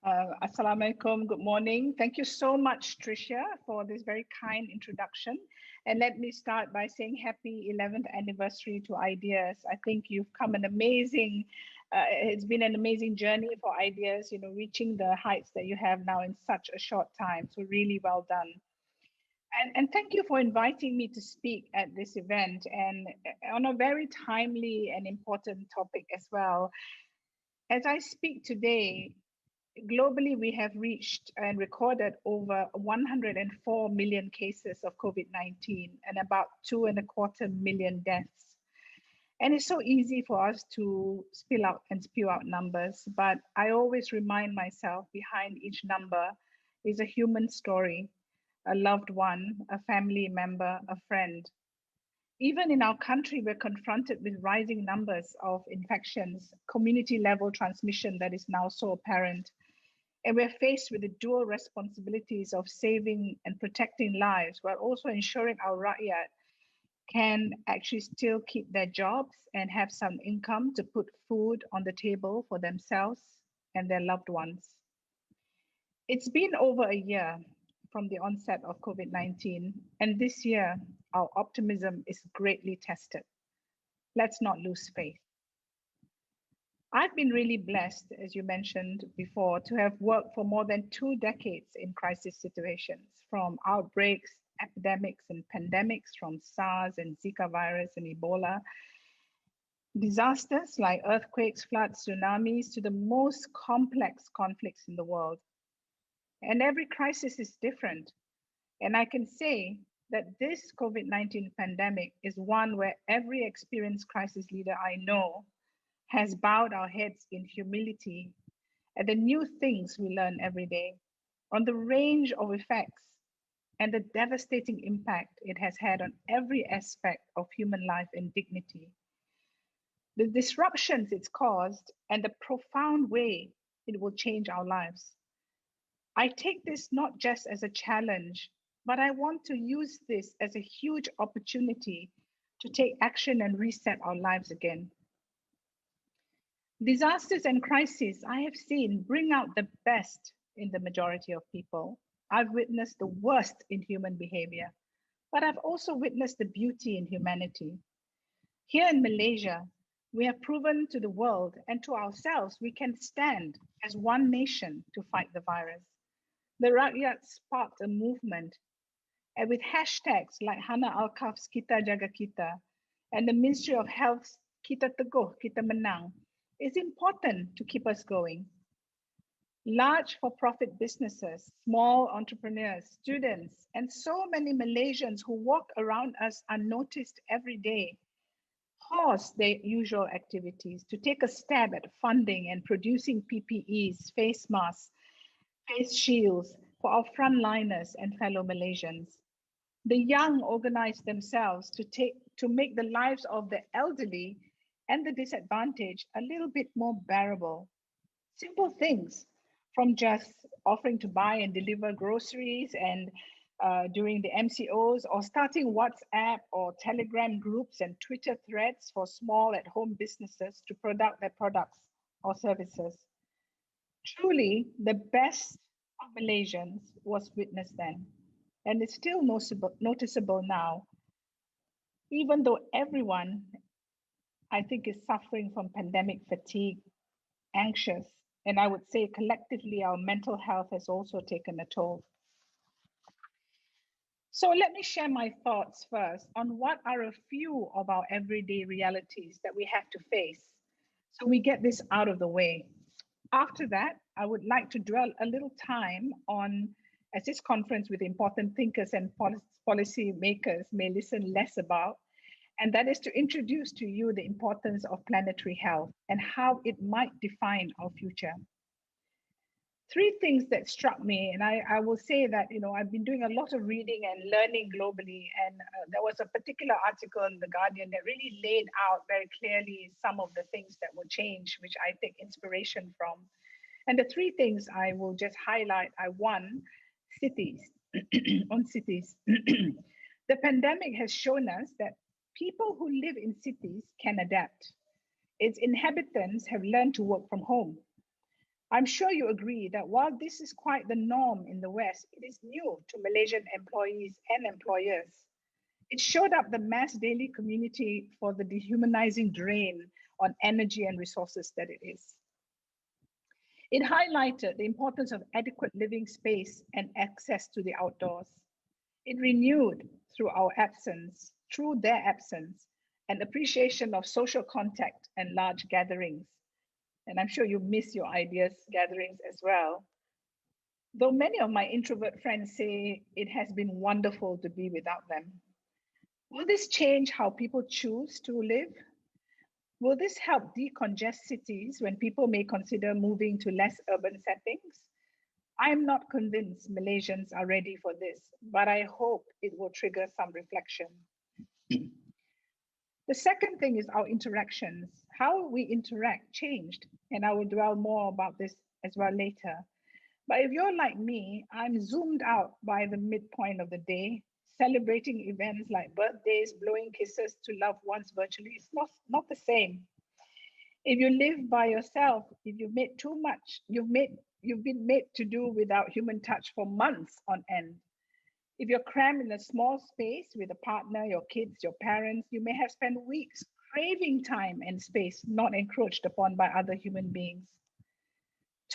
Assalamualaikum, good morning. Thank you so much, Tricia, for this very kind introduction. And let me start by saying happy 11th anniversary to Ideas. I think you've come an amazing, it's been an amazing journey for Ideas, reaching the heights that you have now in such a short time. So really well done. And thank you for inviting me to speak at this event and on a very timely and important topic as well. As I speak today, globally, we have reached and recorded over 104 million cases of COVID-19 and about 2.25 million deaths. And it's so easy for us to spill out and spew out numbers, but I always remind myself behind each number is a human story, a loved one, a family member, a friend. Even in our country, we're confronted with rising numbers of infections, community level transmission that is now so apparent. And we're faced with the dual responsibilities of saving and protecting lives while also ensuring our rakyat can actually still keep their jobs and have some income to put food on the table for themselves and their loved ones. It's been over a year from the onset of COVID-19, and this year our optimism is greatly tested. Let's not lose faith. I've been really blessed, as you mentioned before, to have worked for more than 2 decades in crisis situations, from outbreaks, epidemics, and pandemics, from SARS and Zika virus and Ebola, disasters like earthquakes, floods, tsunamis, to the most complex conflicts in the world. And every crisis is different. And I can say that this COVID-19 pandemic is one where every experienced crisis leader I know has bowed our heads in humility at the new things we learn every day, on the range of effects and the devastating impact it has had on every aspect of human life and dignity, the disruptions it's caused, and the profound way it will change our lives. I take this not just as a challenge, but I want to use this as a huge opportunity to take action and reset our lives again. Disasters and crises I have seen bring out the best in the majority of people. I've witnessed the worst in human behavior, but I've also witnessed the beauty in humanity. Here in Malaysia, we have proven to the world and to ourselves we can stand as one nation to fight the virus. The rakyat sparked a movement, and with hashtags like Hana Alkaf's Kita Jaga Kita and the Ministry of Health's Kita Teguh, Kita Menang, it's important to keep us going. Large for-profit businesses, small entrepreneurs, students, and so many Malaysians who walk around us unnoticed every day pause their usual activities to take a stab at funding and producing PPEs, face masks, face shields for our frontliners and fellow Malaysians. The young organize themselves to make the lives of the elderly and the disadvantaged a little bit more bearable. Simple things, from just offering to buy and deliver groceries and during the MCOs, or starting WhatsApp or Telegram groups and Twitter threads for small at-home businesses to product their products or services. Truly, the best of Malaysians was witnessed then, and it's still noticeable now, even though everyone, I think, is suffering from pandemic fatigue, anxious, and I would say collectively our mental health has also taken a toll. So let me share my thoughts first on what are a few of our everyday realities that we have to face, so we get this out of the way. After that, I would like to dwell a little time on, as this conference with important thinkers and policy makers may listen less about, and that is to introduce to you the importance of planetary health and how it might define our future. 3 things that struck me, and I will say that, I've been doing a lot of reading and learning globally, and there was a particular article in The Guardian that really laid out very clearly some of the things that will change, which I take inspiration from. And the 3 things I will just highlight are: 1, cities, on cities. The pandemic has shown us that people who live in cities can adapt. Its inhabitants have learned to work from home. I'm sure you agree that while this is quite the norm in the West, it is new to Malaysian employees and employers. It showed up the mass daily community for the dehumanizing drain on energy and resources that it is. It highlighted the importance of adequate living space and access to the outdoors. It renewed through their absence, an appreciation of social contact and large gatherings. And I'm sure you miss your ideas gatherings as well. Though many of my introvert friends say it has been wonderful to be without them. Will this change how people choose to live? Will this help decongest cities when people may consider moving to less urban settings? I'm not convinced Malaysians are ready for this, but I hope it will trigger some reflection. The second thing is our interactions. How we interact changed, and I will dwell more about this as well later. But if you're like me, I'm zoomed out by the midpoint of the day, celebrating events like birthdays, blowing kisses to loved ones virtually. It's not the same. If you live by yourself, if you've made too much, you've been made to do without human touch for months on end. If you're crammed in a small space with a partner, your kids, your parents, you may have spent weeks craving time and space not encroached upon by other human beings.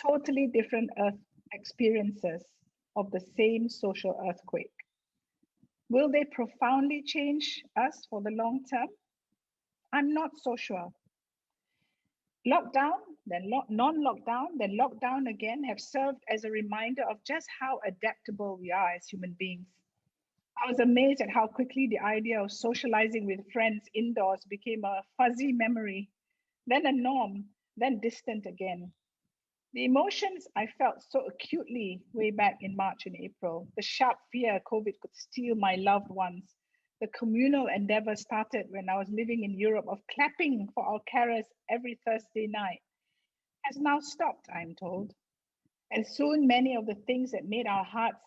Totally different Earth experiences of the same social earthquake. Will they profoundly change us for the long term? I'm not so sure. Lockdown, then non-lockdown, then lockdown again have served as a reminder of just how adaptable we are as human beings. I was amazed at how quickly the idea of socializing with friends indoors became a fuzzy memory, then a norm, then distant again. The emotions I felt so acutely way back in March and April, the sharp fear COVID could steal my loved ones, the communal endeavor started when I was living in Europe of clapping for our carers every Thursday night, has now stopped, I'm told. And soon many of the things that made our hearts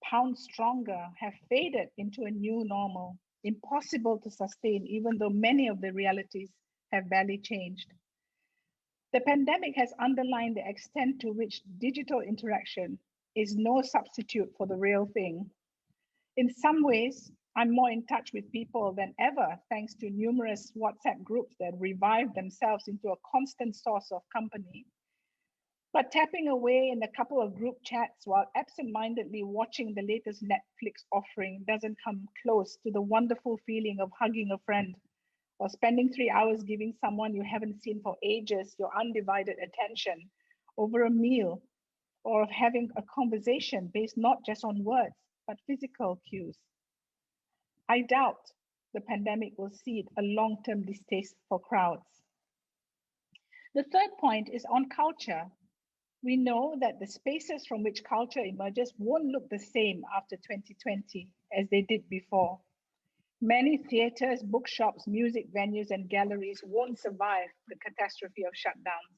pound stronger have faded into a new normal, impossible to sustain, even though many of the realities have barely changed. The pandemic has underlined the extent to which digital interaction is no substitute for the real thing. In some ways, I'm more in touch with people than ever, thanks to numerous WhatsApp groups that revive themselves into a constant source of company. But tapping away in a couple of group chats while absent-mindedly watching the latest Netflix offering doesn't come close to the wonderful feeling of hugging a friend or spending 3 hours giving someone you haven't seen for ages your undivided attention over a meal, or of having a conversation based not just on words, but physical cues. I doubt the pandemic will seed a long-term distaste for crowds. The third point is on culture. We know that the spaces from which culture emerges won't look the same after 2020 as they did before. Many theaters, bookshops, music venues, and galleries won't survive the catastrophe of shutdowns.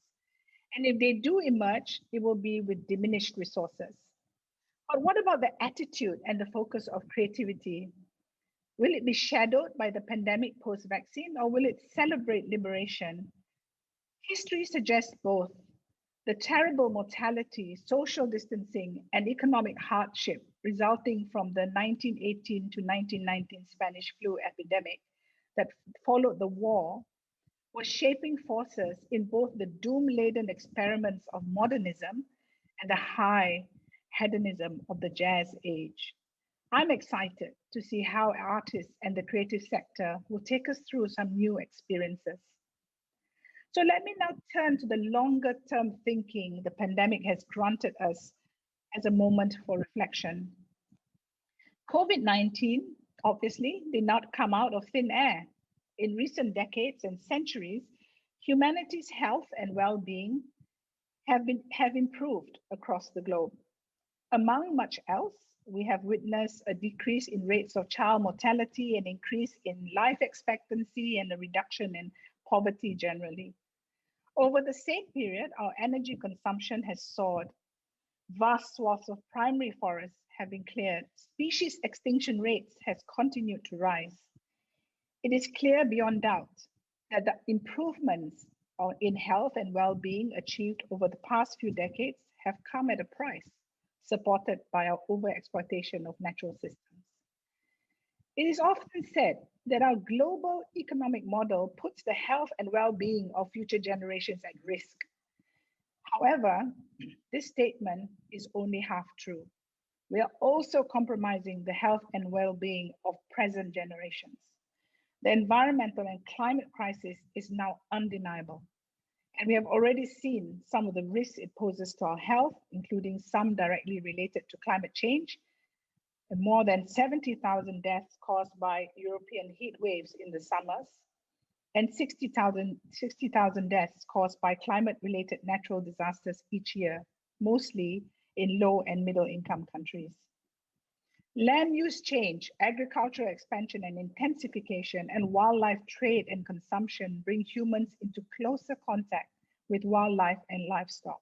And if they do emerge, it will be with diminished resources. But what about the attitude and the focus of creativity? Will it be shadowed by the pandemic post-vaccine, or will it celebrate liberation? History suggests both. The terrible mortality, social distancing, and economic hardship resulting from the 1918 to 1919 Spanish flu epidemic that followed the war was shaping forces in both the doom-laden experiments of modernism and the high hedonism of the jazz age. I'm excited to see how artists and the creative sector will take us through some new experiences. So let me now turn to the longer term thinking the pandemic has granted us as a moment for reflection. COVID-19 obviously did not come out of thin air. In recent decades and centuries, humanity's health and well-being have improved across the globe. Among much else, we have witnessed a decrease in rates of child mortality, an increase in life expectancy, and a reduction in poverty generally. Over the same period, our energy consumption has soared. Vast swaths of primary forests have been cleared. Species extinction rates has continued to rise. It is clear beyond doubt that the improvements in health and well-being achieved over the past few decades have come at a price, supported by our overexploitation of natural systems. It is often said that our global economic model puts the health and well-being of future generations at risk. However, this statement is only half true. We are also compromising the health and well-being of present generations. The environmental and climate crisis is now undeniable, and we have already seen some of the risks it poses to our health, including some directly related to climate change, and more than 70,000 deaths caused by European heat waves in the summers, and 60,000 deaths caused by climate-related natural disasters each year, mostly in low and middle income countries. Land use change, agricultural expansion and intensification, and wildlife trade and consumption bring humans into closer contact with wildlife and livestock,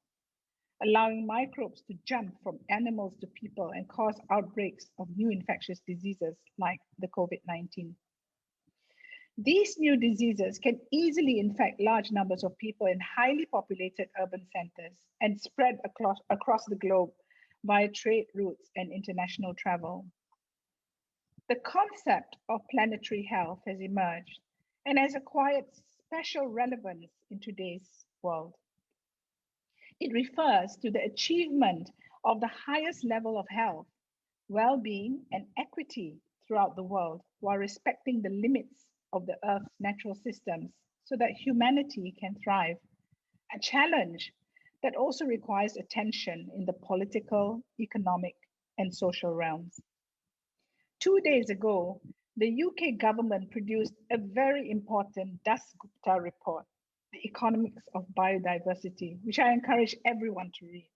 allowing microbes to jump from animals to people and cause outbreaks of new infectious diseases like the COVID-19. These new diseases can easily infect large numbers of people in highly populated urban centers and spread across the globe via trade routes and international travel. The concept of planetary health has emerged and has acquired special relevance in today's world. It refers to the achievement of the highest level of health, well-being, and equity throughout the world while respecting the limits of the Earth's natural systems so that humanity can thrive. A challenge that also requires attention in the political, economic, and social realms. 2 days ago, the UK government produced a very important Dasgupta report, The Economics of Biodiversity, which I encourage everyone to read.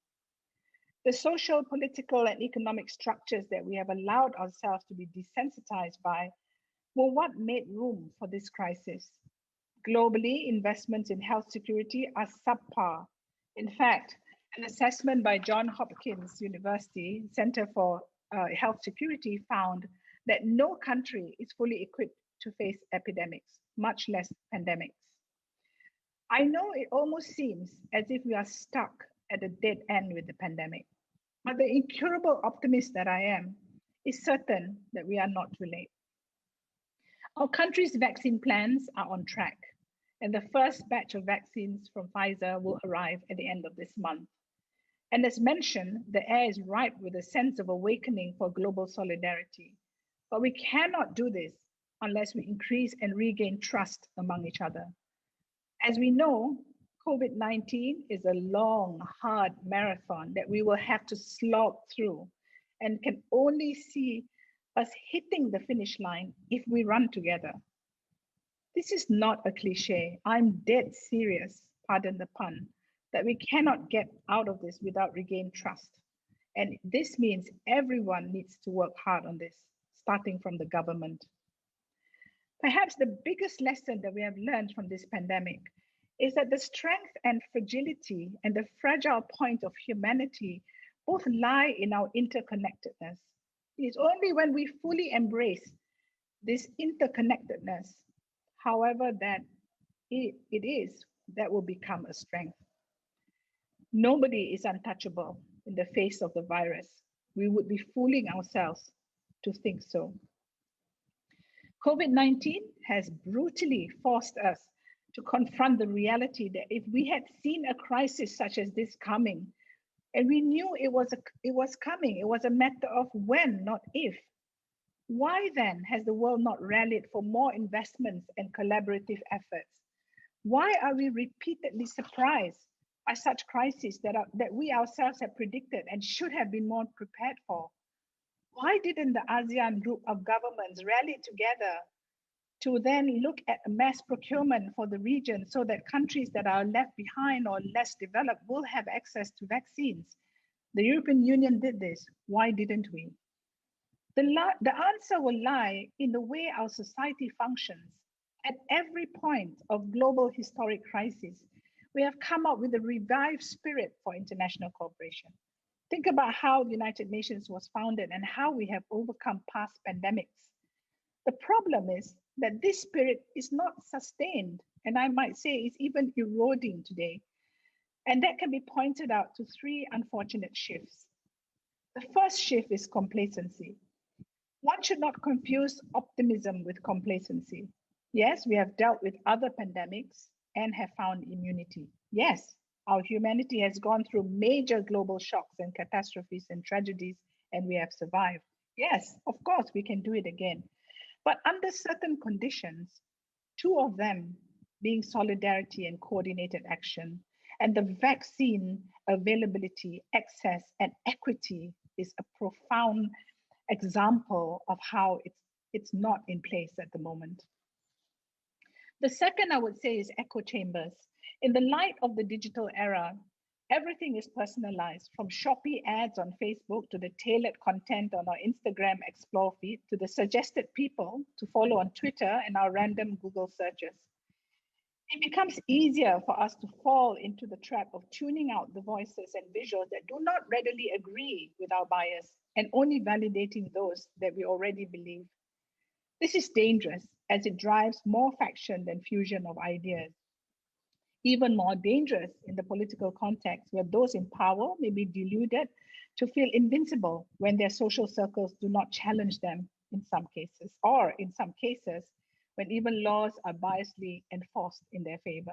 The social, political, and economic structures that we have allowed ourselves to be desensitized by were what made room for this crisis. Globally, investments in health security are subpar. In fact, an assessment by Johns Hopkins University Center for Health Security found that no country is fully equipped to face epidemics, much less pandemics. I know it almost seems as if we are stuck at a dead end with the pandemic, but the incurable optimist that I am is certain that we are not too late. Our country's vaccine plans are on track, and the first batch of vaccines from Pfizer will arrive at the end of this month. And as mentioned, the air is ripe with a sense of awakening for global solidarity. But we cannot do this unless we increase and regain trust among each other. As we know, COVID-19 is a long, hard marathon that we will have to slog through and can only see us hitting the finish line if we run together. This is not a cliche. I'm dead serious, pardon the pun, that we cannot get out of this without regained trust. And this means everyone needs to work hard on this, starting from the government. Perhaps the biggest lesson that we have learned from this pandemic is that the strength and fragility and the fragile point of humanity both lie in our interconnectedness. It's only when we fully embrace this interconnectedness, however that it is, that will become a strength. Nobody is untouchable in the face of the virus. We would be fooling ourselves to think so. COVID-19 has brutally forced us to confront the reality that if we had seen a crisis such as this coming, and we knew it was coming, it was a matter of when, not if, why then has the world not rallied for more investments and collaborative efforts? Why are we repeatedly surprised by such crises that we ourselves have predicted and should have been more prepared for? Why didn't the ASEAN group of governments rally together to then look at mass procurement for the region so that countries that are left behind or less developed will have access to vaccines? The European Union did this. Why didn't we? The answer will lie in the way our society functions. At every point of global historic crisis, we have come up with a revived spirit for international cooperation. Think about how the United Nations was founded and how we have overcome past pandemics. The problem is that this spirit is not sustained, and I might say is even eroding today. And that can be pointed out to three unfortunate shifts. The first shift is complacency. One should not confuse optimism with complacency. Yes, we have dealt with other pandemics and have found immunity. Yes, our humanity has gone through major global shocks and catastrophes and tragedies, and we have survived. Yes, of course, we can do it again. But under certain conditions, two of them being solidarity and coordinated action, and the vaccine availability, access, and equity is a profound example of how it's not in place at the moment. The second, I would say, is echo chambers. In the light of the digital era, everything is personalized, from Shopee ads on Facebook to the tailored content on our Instagram Explore feed to the suggested people to follow on Twitter and our random Google searches. It becomes easier for us to fall into the trap of tuning out the voices and visuals that do not readily agree with our bias and only validating those that we already believe. This is dangerous as it drives more faction than fusion of ideas. Even more dangerous in the political context where those in power may be deluded to feel invincible when their social circles do not challenge them in some cases, or in some cases, when even laws are biasly enforced in their favor.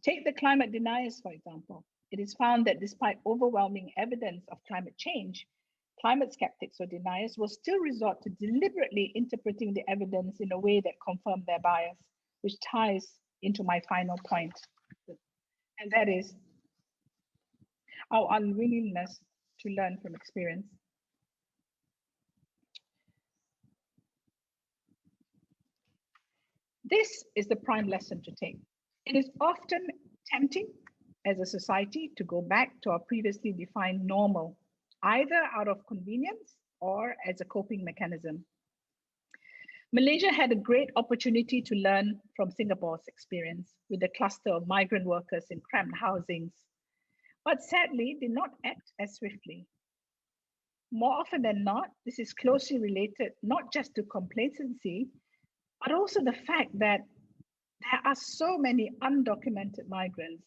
Take the climate deniers, for example. It is found that despite overwhelming evidence of climate change, climate skeptics or deniers will still resort to deliberately interpreting the evidence in a way that confirms their bias, which ties into my final point. And that is our unwillingness to learn from experience. This is the prime lesson to take. It is often tempting as a society to go back to our previously defined normal, either out of convenience or as a coping mechanism. Malaysia had a great opportunity to learn from Singapore's experience with a cluster of migrant workers in cramped housings, but sadly did not act as swiftly. More often than not, this is closely related not just to complacency, but also the fact that there are so many undocumented migrants.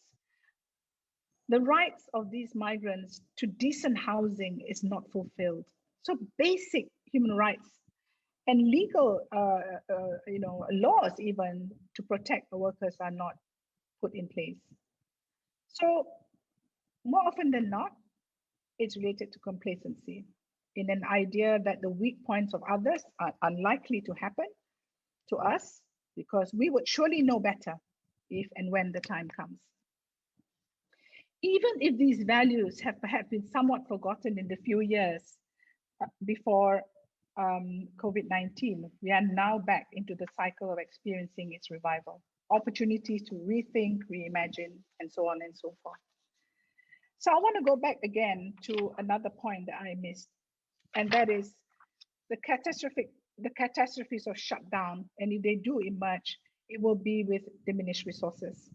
The rights of these migrants to decent housing is not fulfilled. So basic human rights and legal laws even to protect the workers are not put in place. So more often than not, it's related to complacency in an idea that the weak points of others are unlikely to happen to us because we would surely know better if and when the time comes. Even if these values have perhaps been somewhat forgotten in the few years before COVID-19, we are now back into the cycle of experiencing its revival, opportunities to rethink, reimagine, and so on and so forth. So I want to go back again to another point that I missed, and that is the catastrophes of shutdown, and if they do emerge, it will be with diminished resources.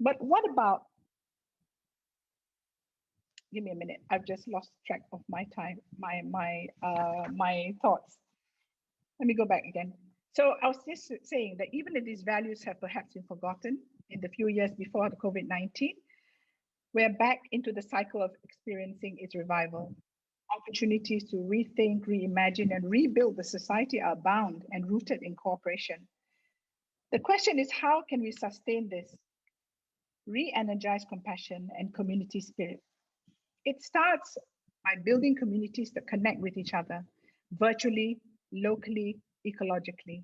But what about, give me a minute, I've just lost track of my time, my thoughts. Let me go back again. So I was just saying that even if these values have perhaps been forgotten in the few years before the COVID-19, we're back into the cycle of experiencing its revival. Opportunities to rethink, reimagine, and rebuild the society are bound and rooted in cooperation. The question is, how can we sustain this? Re-energize compassion and community spirit. It starts by building communities that connect with each other, virtually, locally, ecologically.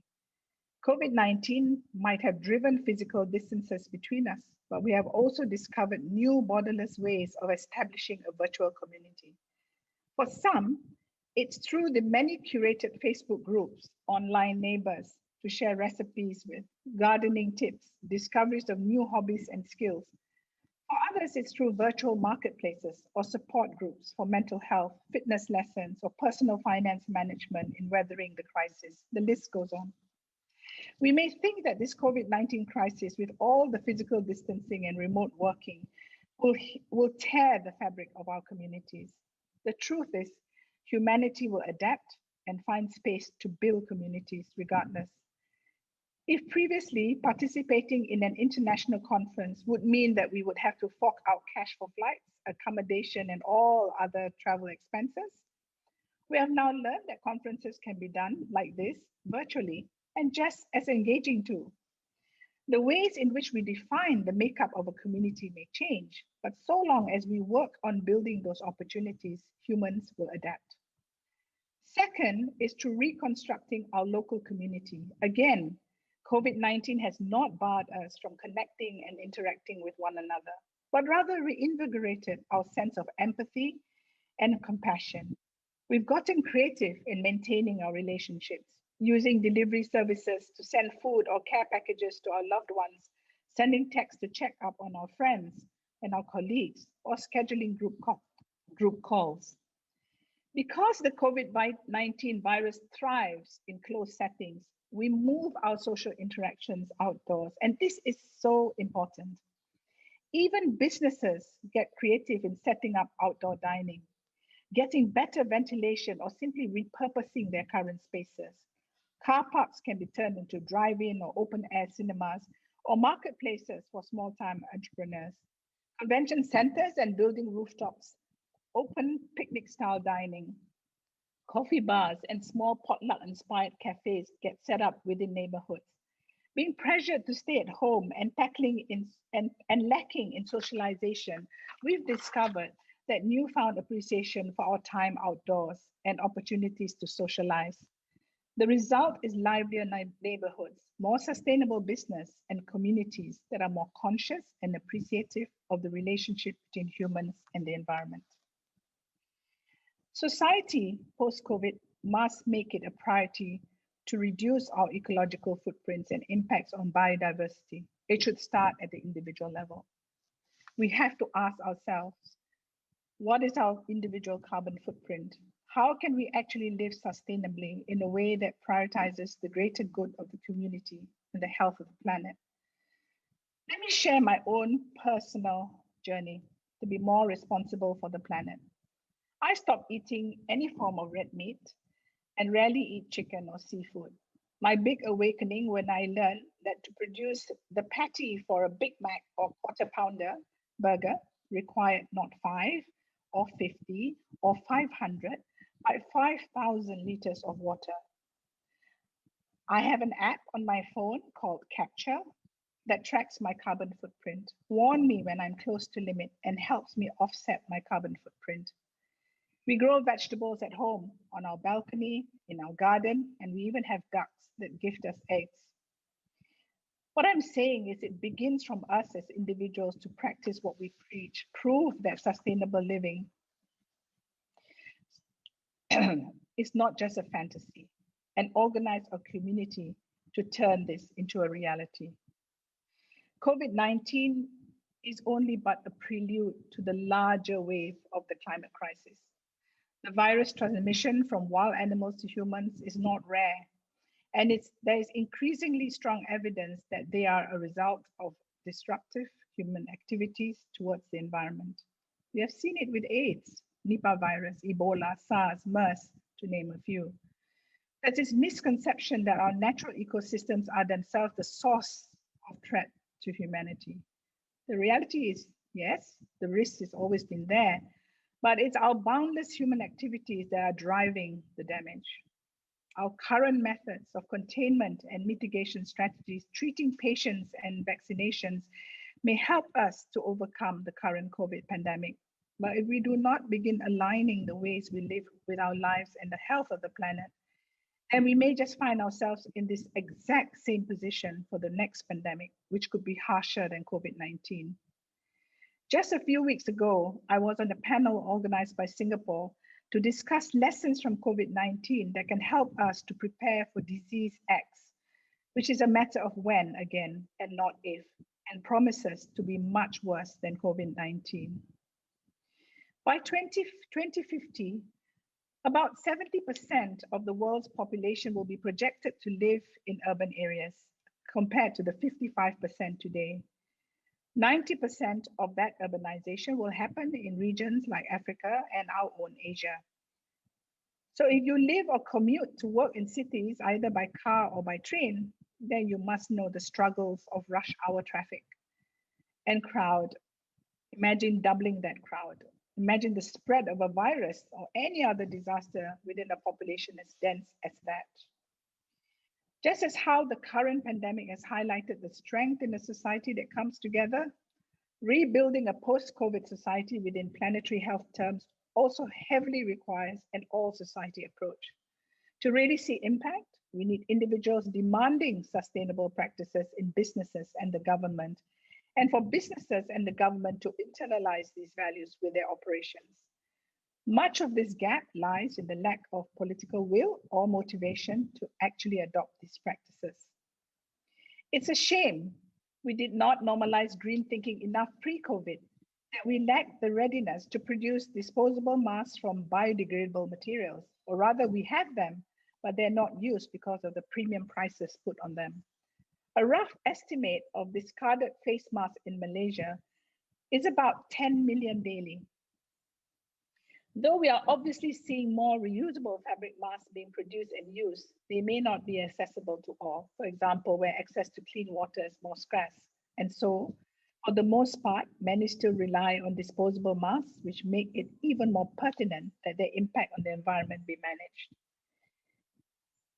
COVID-19 might have driven physical distances between us, but we have also discovered new borderless ways of establishing a virtual community. For some, it's through the many curated Facebook groups, online neighbors to share recipes with, gardening tips, discoveries of new hobbies and skills. For others, it's through virtual marketplaces or support groups for mental health, fitness lessons, or personal finance management in weathering the crisis. The list goes on. We may think that this COVID-19 crisis, with all the physical distancing and remote working, will tear the fabric of our communities. The truth is, humanity will adapt and find space to build communities regardless. If previously participating in an international conference would mean that we would have to fork out cash for flights, accommodation, and all other travel expenses, we have now learned that conferences can be done like this virtually and just as engaging too. The ways in which we define the makeup of a community may change, but so long as we work on building those opportunities, humans will adapt. Second is to reconstructing our local community. Again, COVID-19 has not barred us from connecting and interacting with one another, but rather reinvigorated our sense of empathy and compassion. We've gotten creative in maintaining our relationships, using delivery services to send food or care packages to our loved ones, sending texts to check up on our friends and our colleagues, or scheduling group calls. Because the COVID-19 virus thrives in closed settings, we move our social interactions outdoors, and this is so important. Even businesses get creative in setting up outdoor dining, getting better ventilation, or simply repurposing their current spaces. Car parks can be turned into drive-in or open-air cinemas, or marketplaces for small-time entrepreneurs. Convention centers and building rooftops, open picnic-style dining, coffee bars, and small potluck-inspired cafes get set up within neighborhoods. Being pressured to stay at home and lacking in socialization, we've discovered that newfound appreciation for our time outdoors and opportunities to socialize. The result is livelier neighborhoods, more sustainable business, and communities that are more conscious and appreciative of the relationship between humans and the environment. Society post-COVID must make it a priority to reduce our ecological footprints and impacts on biodiversity. It should start at the individual level. We have to ask ourselves, what is our individual carbon footprint? How can we actually live sustainably in a way that prioritizes the greater good of the community and the health of the planet? Let me share my own personal journey to be more responsible for the planet. I stopped eating any form of red meat and rarely eat chicken or seafood. My big awakening when I learned that to produce the patty for a Big Mac or quarter pounder burger required not 5 or 50 or 500, but 5,000 liters of water. I have an app on my phone called Capture that tracks my carbon footprint, warns me when I'm close to limit, and helps me offset my carbon footprint. We grow vegetables at home, on our balcony, in our garden, and we even have ducks that gift us eggs. What I'm saying is it begins from us as individuals to practice what we preach, prove that sustainable living is not just a fantasy, and organize our community to turn this into a reality. COVID-19 is only but a prelude to the larger wave of the climate crisis. The virus transmission from wild animals to humans is not rare, and there is increasingly strong evidence that they are a result of disruptive human activities towards the environment. We have seen it with AIDS, Nipah virus, Ebola, SARS, MERS, to name a few. There's this misconception that our natural ecosystems are themselves the source of threat to humanity. The reality is, yes, the risk has always been there, but it's our boundless human activities that are driving the damage. Our current methods of containment and mitigation strategies, treating patients and vaccinations may help us to overcome the current COVID pandemic. But if we do not begin aligning the ways we live with our lives and the health of the planet, then we may just find ourselves in this exact same position for the next pandemic, which could be harsher than COVID-19. Just a few weeks ago, I was on a panel organized by Singapore to discuss lessons from COVID-19 that can help us to prepare for disease X, which is a matter of when again, and not if, and promises to be much worse than COVID-19. By 2050, about 70% of the world's population will be projected to live in urban areas, compared to the 55% today. 90% of that urbanization will happen in regions like Africa and our own Asia. So if you live or commute to work in cities, either by car or by train, then you must know the struggles of rush hour traffic and crowd. Imagine doubling that crowd. Imagine the spread of a virus or any other disaster within a population as dense as that. Just as how the current pandemic has highlighted the strength in a society that comes together, rebuilding a post-COVID society within planetary health terms also heavily requires an all-society approach. To really see impact, we need individuals demanding sustainable practices in businesses and the government, and for businesses and the government to internalize these values with their operations. Much of this gap lies in the lack of political will or motivation to actually adopt these practices. It's a shame we did not normalize green thinking enough pre-COVID, that we lacked the readiness to produce disposable masks from biodegradable materials, or rather we have them, but they're not used because of the premium prices put on them. A rough estimate of discarded face masks in Malaysia is about 10 million daily. Though we are obviously seeing more reusable fabric masks being produced and used, they may not be accessible to all. For example, where access to clean water is more scarce. And so, for the most part, many still rely on disposable masks, which make it even more pertinent that their impact on the environment be managed.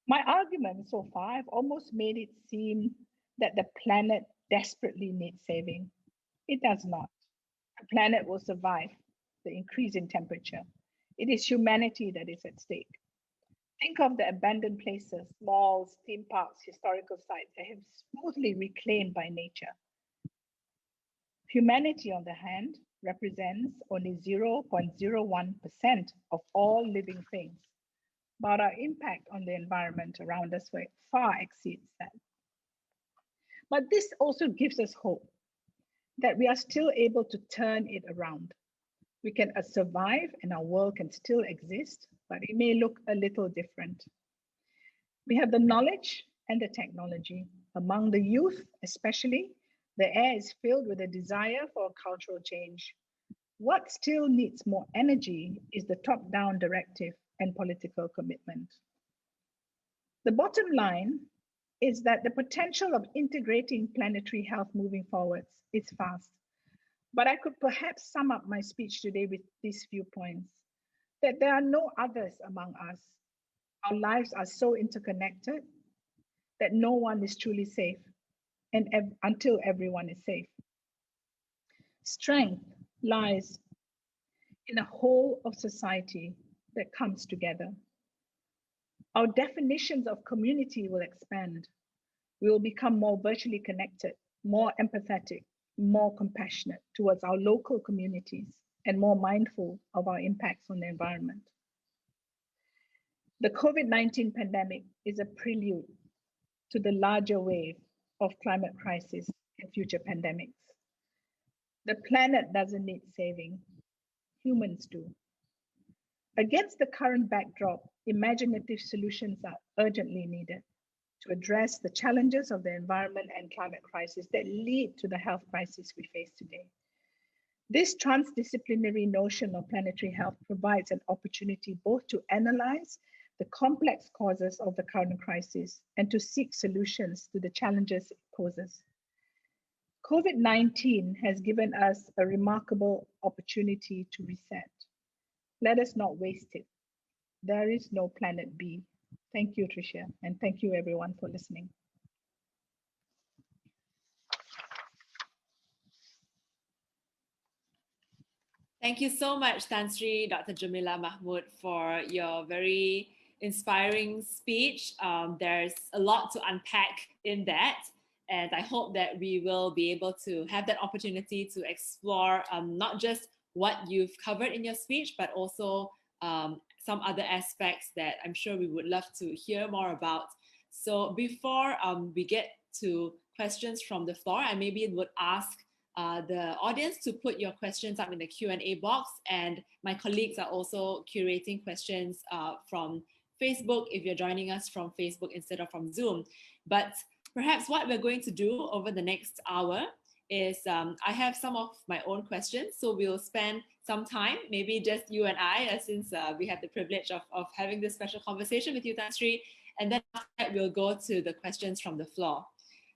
My argument so far, I've almost made it seem that the planet desperately needs saving. It does not. The planet will survive the increase in temperature. It is humanity that is at stake. Think of the abandoned places, malls, theme parks, historical sites that have smoothly reclaimed by nature. Humanity, on the hand, represents only 0.01% of all living things, but our impact on the environment around us far exceeds that. But this also gives us hope that we are still able to turn it around. We can survive and our world can still exist, but it may look a little different. We have the knowledge and the technology. Among the youth, especially, the air is filled with a desire for cultural change. What still needs more energy is the top-down directive and political commitment. The bottom line is that the potential of integrating planetary health moving forwards is vast. But I could perhaps sum up my speech today with these few points: that there are no others among us. Our lives are so interconnected that no one is truly safe until everyone is safe. Strength lies in a whole of society that comes together. Our definitions of community will expand. We will become more virtually connected, more empathetic, more compassionate towards our local communities, and more mindful of our impacts on the environment. The COVID-19 pandemic is a prelude to the larger wave of climate crisis and future pandemics. The planet doesn't need saving, humans do. Against the current backdrop, imaginative solutions are urgently needed to address the challenges of the environment and climate crisis that lead to the health crisis we face today. This transdisciplinary notion of planetary health provides an opportunity both to analyze the complex causes of the current crisis and to seek solutions to the challenges it poses. COVID-19 has given us a remarkable opportunity to reset. Let us not waste it. There is no planet B. Thank you, Tricia, and thank you everyone for listening. Thank you so much, Tan Sri, Dr. Jemilah Mahmood, for your very inspiring speech. There's a lot to unpack in that, and I hope that we will be able to have that opportunity to explore not just what you've covered in your speech, but also some other aspects that I'm sure we would love to hear more about. So before we get to questions from the floor, I maybe would ask the audience to put your questions up in the Q&A box, and my colleagues are also curating questions from Facebook if you're joining us from Facebook instead of from Zoom. But perhaps what we're going to do over the next hour is I have some of my own questions, so we'll spend some time, maybe just you and I, since we have the privilege of having this special conversation with you, Tan Sri. And then after that, we'll go to the questions from the floor.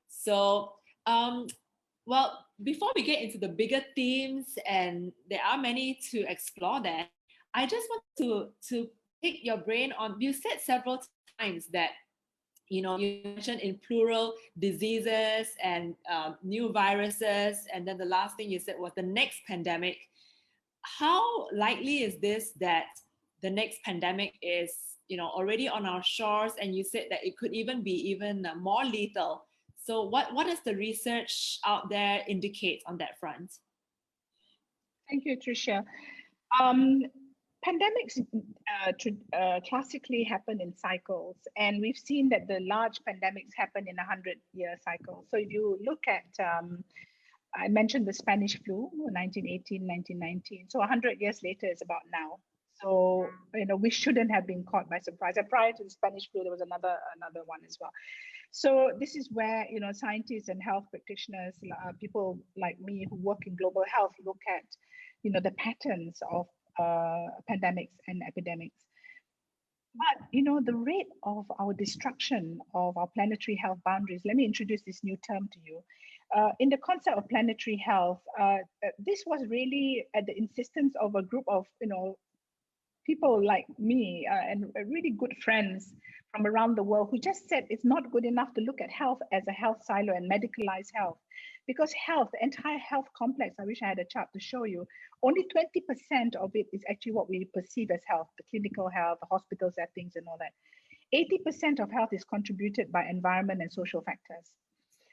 So, well, before we get into the bigger themes, and there are many to explore there, I just want to pick your brain on, you said several times that, you mentioned in plural diseases and new viruses. And then the last thing you said was the next pandemic. How likely is this that the next pandemic is, already on our shores? And you said that it could even be more lethal. So what does the research out there indicate on that front? Thank you, Tricia. Pandemics classically happen in cycles, and we've seen that the large pandemics happen in 100-year cycles. So if you look at, I mentioned the Spanish flu, 1918, 1919. So 100 years later is about now. So, we shouldn't have been caught by surprise. And prior to the Spanish flu, there was another one as well. So this is where, scientists and health practitioners, people like me who work in global health, look at, the patterns of pandemics and epidemics. But, the rate of our destruction of our planetary health boundaries, let me introduce this new term to you. In the concept of planetary health, this was really at the insistence of a group of, people like me and really good friends from around the world who just said it's not good enough to look at health as a health silo and medicalize health. Because health, the entire health complex, I wish I had a chart to show you, only 20% of it is actually what we perceive as health, the clinical health, the hospital settings and all that. 80% of health is contributed by environment and social factors.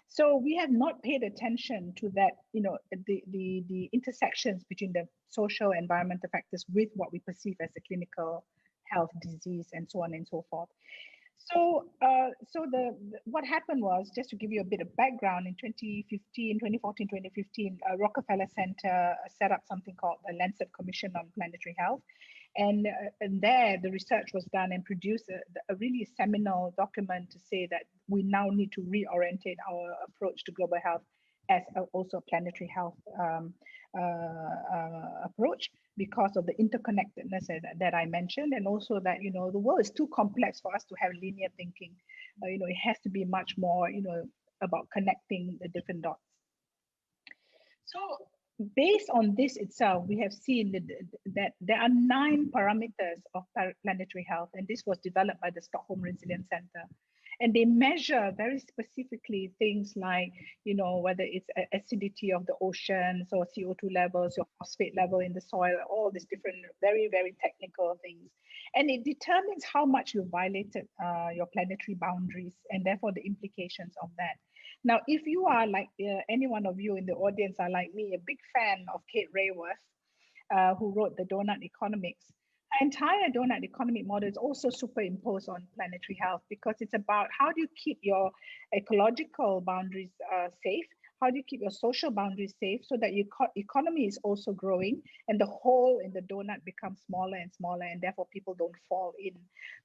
So we have not paid attention to that, the intersections between the social environmental factors with what we perceive as a clinical health disease and so on and so forth. So, what happened was, just to give you a bit of background, in 2014, 2015, Rockefeller Center set up something called the Landsat Commission on Planetary Health. And there, the research was done and produced a really seminal document to say that we now need to reorientate our approach to global health as also a planetary health approach, because of the interconnectedness that I mentioned, and also that, the world is too complex for us to have linear thinking. It has to be much more, about connecting the different dots. So based on this itself, we have seen that there are 9 parameters of planetary health, and this was developed by the Stockholm Resilience Center. And they measure very specifically things like, whether it's acidity of the oceans or CO2 levels, your phosphate level in the soil, all these different very, very technical things. And it determines how much you violated your planetary boundaries, and therefore the implications of that. Now, if you are like any one of you in the audience are like me, a big fan of Kate Raworth, who wrote the Donut Economics. Our entire donut economic model is also superimposed on planetary health, because it's about how do you keep your ecological boundaries safe? How do you keep your social boundaries safe so that your economy is also growing and the hole in the donut becomes smaller and smaller, and therefore people don't fall in.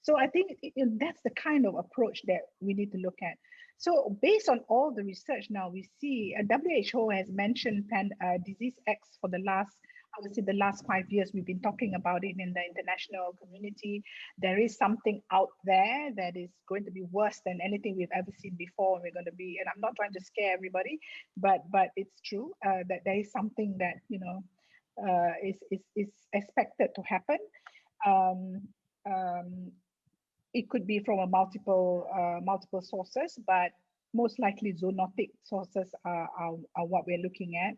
So I think that's the kind of approach that we need to look at. So based on all the research now, we see WHO has mentioned disease X for the last, I would say the last 5 years. We've been talking about it in the international community. There is something out there that is going to be worse than anything we've ever seen before. We're going to be, and I'm not trying to scare everybody, but it's true that there is something that is expected to happen. It could be from a multiple sources, but most likely zoonotic sources are what we're looking at.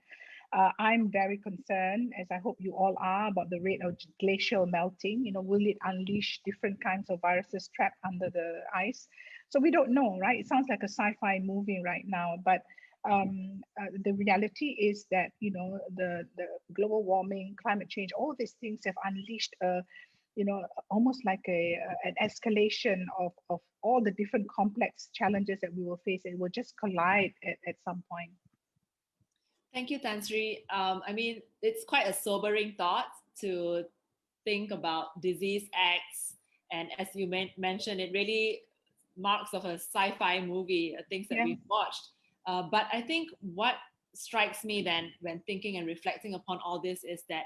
I'm very concerned, as I hope you all are, about the rate of glacial melting. Will it unleash different kinds of viruses trapped under the ice? So we don't know, right? It sounds like a sci-fi movie right now, but the reality is that the global warming, climate change, all these things have unleashed almost like an escalation of all the different complex challenges that we will face. It will just collide at some point. Thank you, Tan Sri. I mean, it's quite a sobering thought to think about disease X, and as you mentioned, it really marks of a sci-fi movie, things that we've watched. But I think what strikes me then when thinking and reflecting upon all this is that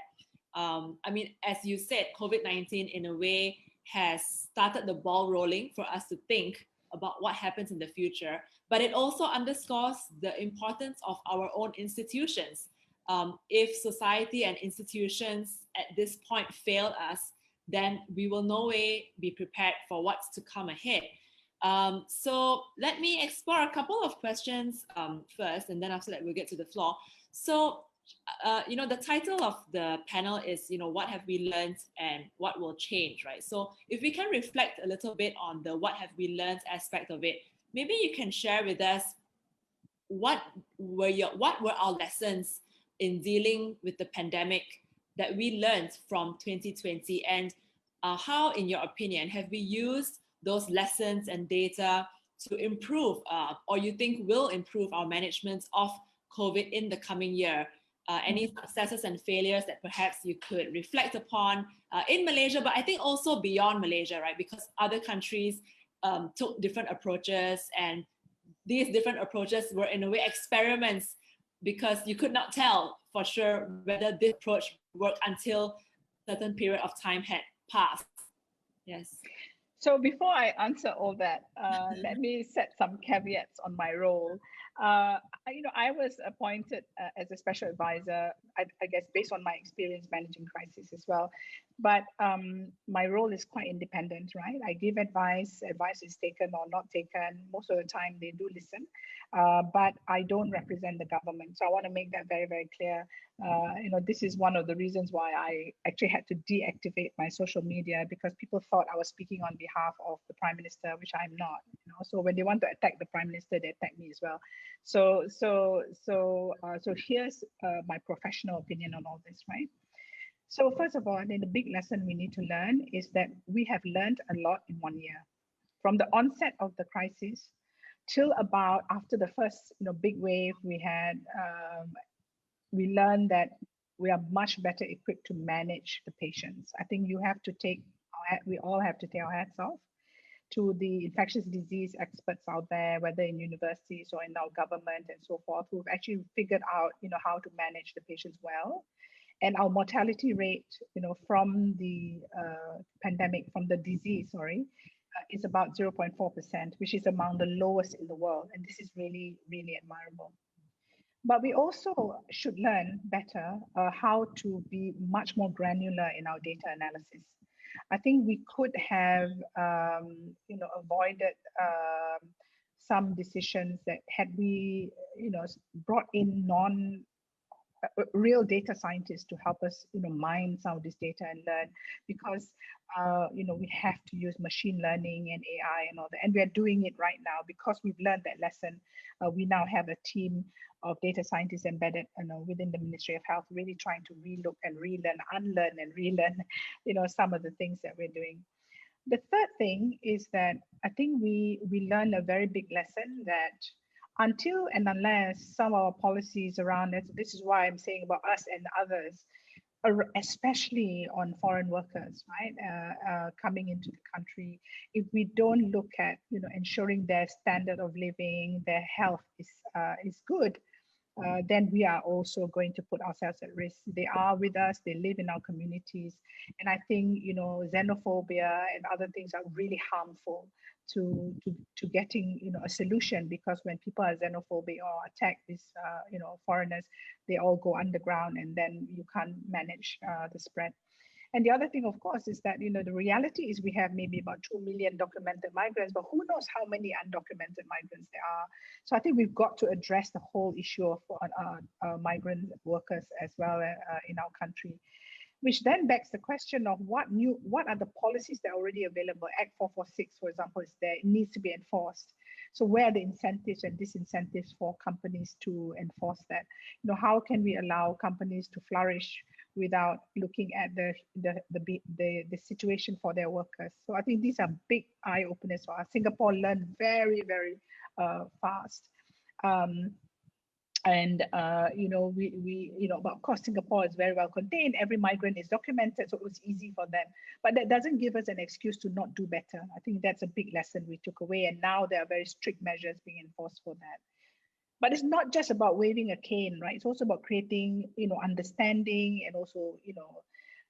I mean, as you said, COVID-19 in a way has started the ball rolling for us to think about what happens in the future, but it also underscores the importance of our own institutions. If society and institutions at this point fail us, then we will no way be prepared for what's to come ahead. So let me explore a couple of questions first, and then after that we'll get to the floor. So, the title of the panel is, what have we learned and what will change, right? So if we can reflect a little bit on the what have we learned aspect of it, maybe you can share with us what were our lessons in dealing with the pandemic that we learned from 2020, and how, in your opinion, have we used those lessons and data to improve, or you think will improve our management of COVID in the coming year? Any successes and failures that perhaps you could reflect upon in Malaysia, but I think also beyond Malaysia, right? Because other countries took different approaches, and these different approaches were in a way experiments, because you could not tell for sure whether this approach worked until a certain period of time had passed. Yes. So before I answer all that, let me set some caveats on my role. I was appointed as a special advisor, I guess, based on my experience managing crisis as well. But my role is quite independent, right? I give advice is taken or not taken. Most of the time they do listen, but I don't represent the government. So I want to make that very, very clear. This is one of the reasons why I actually had to deactivate my social media, because people thought I was speaking on behalf of the Prime Minister, which I'm not. So when they want to attack the Prime Minister, they attack me as well. So here's my professional opinion on all this, right? So first of all, I think the big lesson we need to learn is that we have learned a lot in 1 year. From the onset of the crisis till about after the first big wave we had, we learned that we are much better equipped to manage the patients. I think we all have to take our hats off to the infectious disease experts out there, whether in universities or in our government and so forth, who've actually figured out, how to manage the patients well. And our mortality rate, from the pandemic, from the disease, is about 0.4%, which is among the lowest in the world. And this is really, really admirable. But we also should learn better how to be much more granular in our data analysis. I think we could have, avoided some decisions that had we, brought in real data scientists to help us, mine some of this data and learn, because, we have to use machine learning and AI and all that. And we are doing it right now because we've learned that lesson. We now have a team of data scientists embedded within the Ministry of Health, really trying to relook and relearn, unlearn and relearn, some of the things that we're doing. The third thing is that I think we learned a very big lesson that until and unless some of our policies around it, this is why I'm saying about us and others, especially on foreign workers, right, coming into the country, if we don't look at, ensuring their standard of living, their health is good, then we are also going to put ourselves at risk. They are with us, they live in our communities. And I think, xenophobia and other things are really harmful to getting, a solution, because when people are xenophobic or attack these, foreigners, they all go underground and then you can't manage the spread. And the other thing, of course, is that, the reality is we have maybe about 2 million documented migrants, but who knows how many undocumented migrants there are. So I think we've got to address the whole issue of migrant workers as well in our country, which then begs the question of what are the policies that are already available. Act 446, for example, is there. It needs to be enforced. So where are the incentives and disincentives for companies to enforce that? How can we allow companies to flourish without looking at the situation for their workers? So I think these are big eye openers for us. Singapore learned very, very fast. But of course, Singapore is very well contained. Every migrant is documented, so it was easy for them. But that doesn't give us an excuse to not do better. I think that's a big lesson we took away. And now there are very strict measures being enforced for that. But it's not just about waving a cane, right? It's also about creating, understanding and also,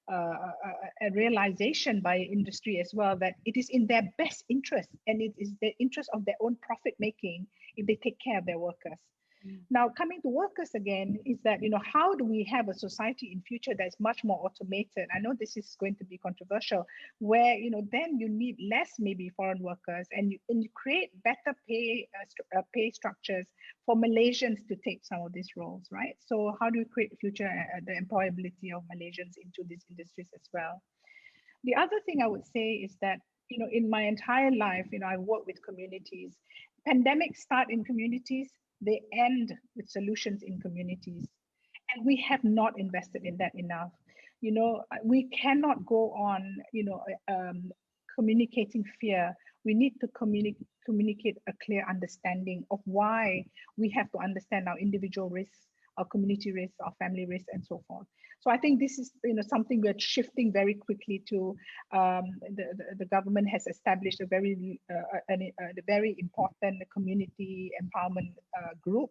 a realization by industry as well that it is in their best interest and it is the interest of their own profit making if they take care of their workers. Now, coming to workers again, is that, how do we have a society in future that's much more automated? I know this is going to be controversial, where, then you need less maybe foreign workers and you create better pay structures for Malaysians to take some of these roles, right? So how do we create future, the employability of Malaysians into these industries as well? The other thing I would say is that, in my entire life, I work with communities. Pandemics start in communities, they end with solutions in communities. And we have not invested in that enough. We cannot go on, communicating fear. We need to communicate a clear understanding of why we have to understand our individual risks, our community risks, our family risks, and so forth. So I think this is something we're shifting very quickly to. The government has established a very important community empowerment group,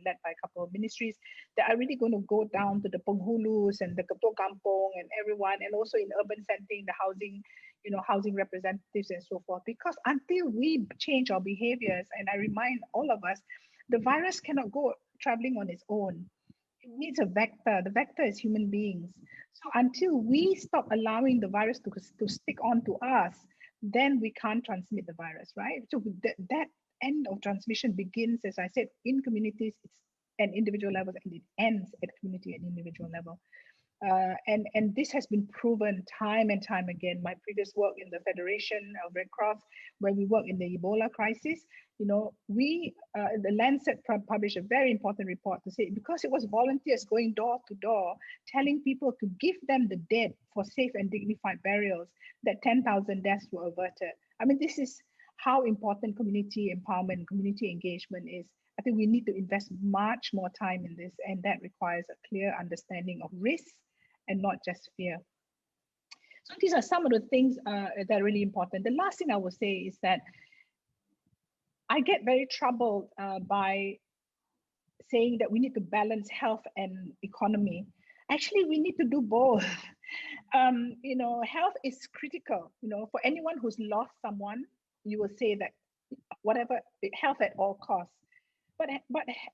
led by a couple of ministries that are really going to go down to the penghulus and the ketua kampung and everyone, and also in urban setting, the housing representatives and so forth. Because until we change our behaviors, and I remind all of us, the virus cannot go traveling on its own. It needs a vector. The vector is human beings. So until we stop allowing the virus to stick on to us, then we can't transmit the virus, right? So that end of transmission begins, as I said, in communities and individual levels, and it ends at community and individual level. And this has been proven time and time again. My previous work in the Federation of Red Cross, where we work in the Ebola crisis, the Landsat published a very important report to say, because it was volunteers going door to door, telling people to give them the dead for safe and dignified burials, that 10,000 deaths were averted. I mean, this is how important community empowerment, community engagement is. I think we need to invest much more time in this, and that requires a clear understanding of risks and not just fear. So these are some of the things that are really important. The last thing I will say is that I get very troubled by saying that we need to balance health and economy. Actually, we need to do both. Health is critical. For anyone who's lost someone, you will say that whatever, health at all costs. But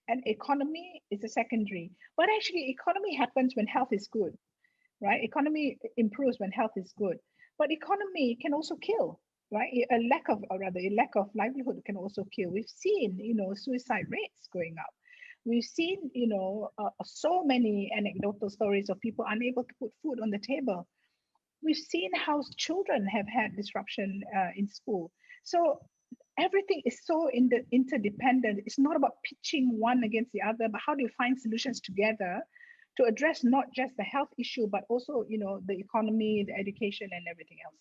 an economy is a secondary. But actually, economy happens when health is good, right? Economy improves when health is good. But economy can also kill, right? A lack of livelihood can also kill. We've seen, suicide rates going up. We've seen, so many anecdotal stories of people unable to put food on the table. We've seen how children have had disruption in school. So everything is so interdependent. It's not about pitching one against the other, but how do you find solutions together to address not just the health issue, but also, the economy, the education, and everything else.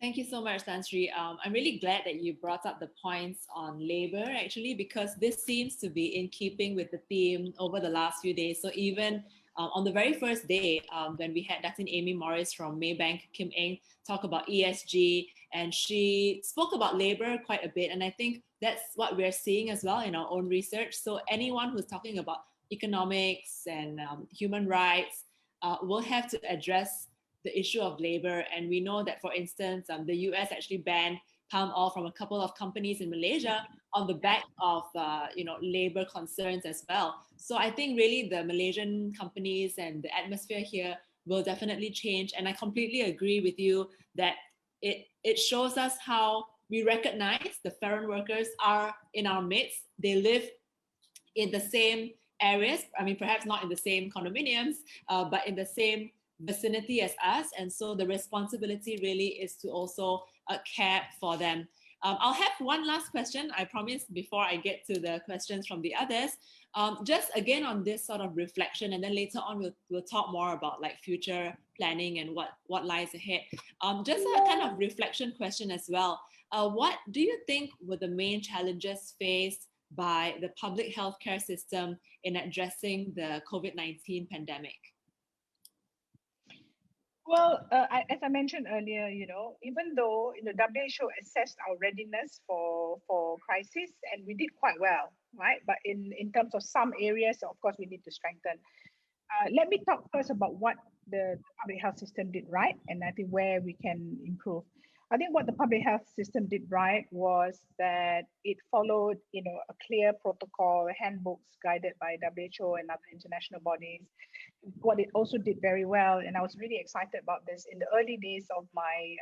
Thank you so much, Tansri. I'm really glad that you brought up the points on labor, actually, because this seems to be in keeping with the theme over the last few days. So even on the very first day, when we had Dr. Amy Morris from Maybank Kim Eng talk about ESG, and she spoke about labor quite a bit. And I think that's what we're seeing as well in our own research. So anyone who's talking about economics and human rights will have to address the issue of labor. And we know that, for instance, the US actually banned palm oil from a couple of companies in Malaysia on the back of labor concerns as well. So I think really the Malaysian companies and the atmosphere here will definitely change. And I completely agree with you that it shows us how we recognize the foreign workers are in our midst. They live in the same areas, I mean, perhaps not in the same condominiums, but in the same vicinity as us. And so the responsibility really is to also care for them. I'll have one last question, I promise, before I get to the questions from the others. Just again on this sort of reflection, and then later on we'll talk more about like future planning and what lies ahead. Just a kind of reflection question as well. What do you think were the main challenges faced by the public healthcare system in addressing the COVID-19 pandemic? Well, as I mentioned earlier, even though WHO assessed our readiness for crisis, and we did quite well, right? But in terms of some areas, of course, we need to strengthen. Let me talk first about what the public health system did right, and I think where we can improve. I think what the public health system did right was that it followed, a clear protocol, handbooks guided by WHO and other international bodies. What it also did very well, and I was really excited about this, in the early days of my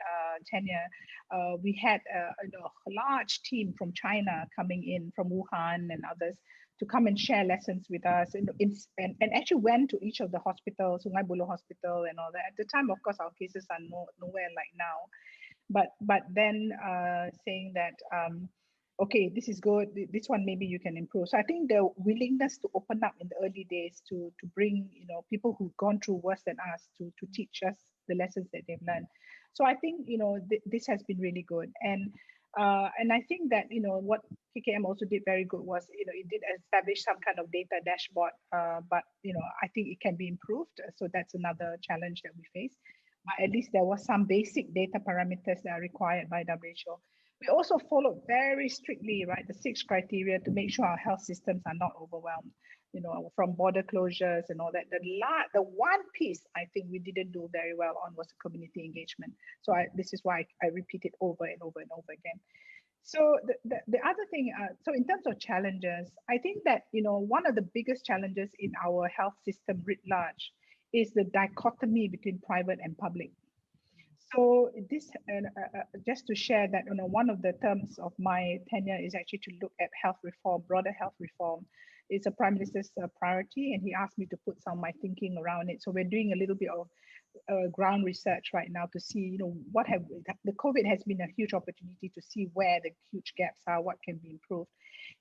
tenure, we had a large team from China coming in, from Wuhan and others, to come and share lessons with us, and actually went to each of the hospitals, Sungai Buloh Hospital and all that. At the time, of course, our cases are nowhere like now, but then saying that, okay, this is good, this one maybe you can improve. So I think the willingness to open up in the early days to bring, people who've gone through worse than us to teach us the lessons that they've learned. So I think, this has been really good. And I think that, what KKM also did very good was, it did establish some kind of data dashboard, but, I think it can be improved. So that's another challenge that we face. But at least there was some basic data parameters that are required by WHO. We also followed very strictly, right, the 6 criteria to make sure our health systems are not overwhelmed, from border closures and all that. The one piece I think we didn't do very well on was community engagement. So this is why I repeat it over and over and over again. So the other thing, so in terms of challenges, I think that, one of the biggest challenges in our health system writ large is the dichotomy between private and public. So this, just to share that, one of the terms of my tenure is actually to look at health reform, broader health reform. It's a Prime Minister's priority, and he asked me to put some of my thinking around it. So we're doing a little bit of ground research right now to see, the COVID has been a huge opportunity to see where the huge gaps are, what can be improved.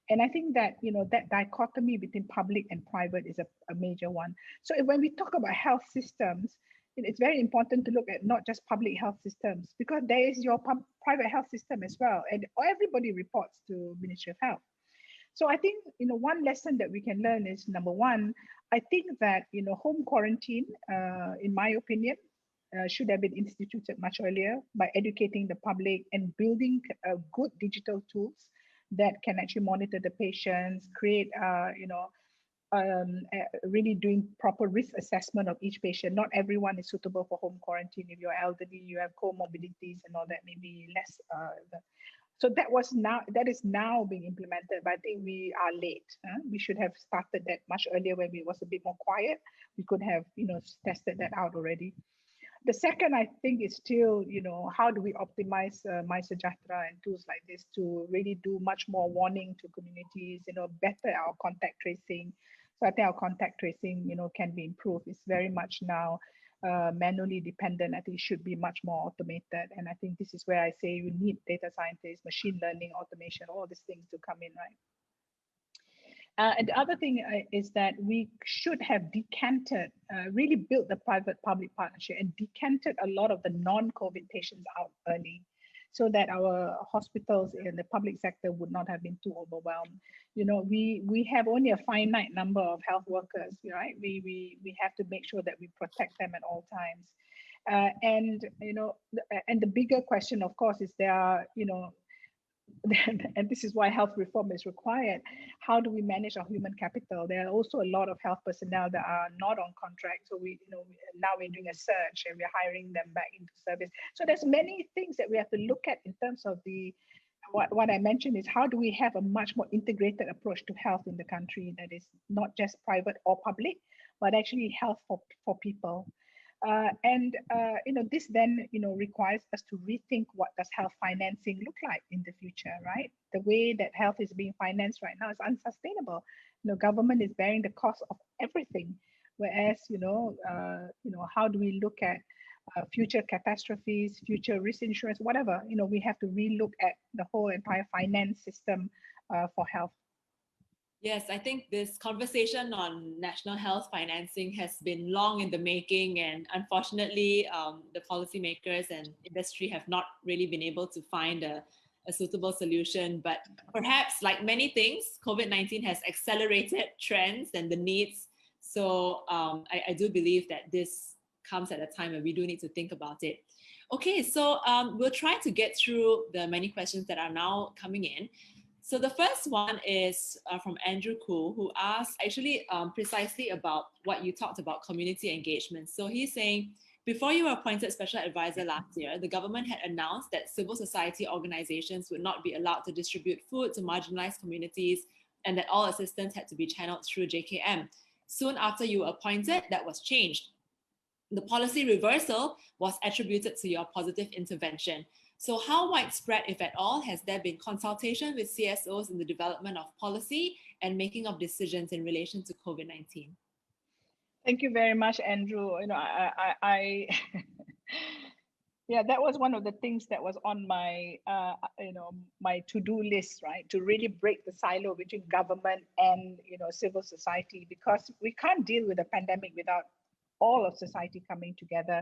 And I think that, that dichotomy between public and private is a major one. So when we talk about health systems, it's very important to look at not just public health systems, because there is your private health system as well. And everybody reports to Ministry of Health. So I think, one lesson that we can learn is, number one, I think that, home quarantine, in my opinion, should have been instituted much earlier by educating the public and building good digital tools that can actually monitor the patients, create, really doing proper risk assessment of each patient. Not everyone is suitable for home quarantine. If you're elderly, you have comorbidities and all that, maybe less. So that is now being implemented, but I think we are late. We should have started that much earlier when it was a bit more quiet. We could have, tested that out already. The second, I think, is still, how do we optimize MySejahtera and tools like this to really do much more warning to communities, better our contact tracing. So I think our contact tracing, can be improved. It's very much now manually dependent. I think it should be much more automated. And I think this is where I say you need data scientists, machine learning, automation, all these things to come in, right? And the other thing is that we should have decanted, really built the private-public partnership and decanted a lot of the non-COVID patients out early, so that our hospitals in the public sector would not have been too overwhelmed. We have only a finite number of health workers, right? We have to make sure that we protect them at all times. And the bigger question, of course, is there are, and this is why health reform is required. How do we manage our human capital? There are also a lot of health personnel that are not on contract. So now we're doing a search and we're hiring them back into service. So there's many things that we have to look at in terms of what I mentioned is, how do we have a much more integrated approach to health in the country that is not just private or public, but actually health for people. This then, requires us to rethink what does health financing look like in the future, right? The way that health is being financed right now is unsustainable. Government is bearing the cost of everything, whereas, how do we look at future catastrophes, future risk insurance, whatever? We have to relook at the whole entire finance system for health. Yes, I think this conversation on national health financing has been long in the making, and unfortunately, the policymakers and industry have not really been able to find a suitable solution. But perhaps, like many things, COVID-19 has accelerated trends and the needs. So I do believe that this comes at a time where we do need to think about it. Okay, so we'll try to get through the many questions that are now coming in. So the first one is from Andrew Koo, who asked actually precisely about what you talked about, community engagement. So he's saying, before you were appointed special advisor last year, the government had announced that civil society organizations would not be allowed to distribute food to marginalized communities and that all assistance had to be channeled through JKM. Soon after you were appointed, that was changed. The policy reversal was attributed to your positive intervention. So how widespread, if at all, has there been consultation with CSOs in the development of policy and making of decisions in relation to COVID-19? Thank you very much, Andrew. Yeah, that was one of the things that was on my, my to-do list, right? To really break the silo between government and, civil society, because we can't deal with a pandemic without all of society coming together.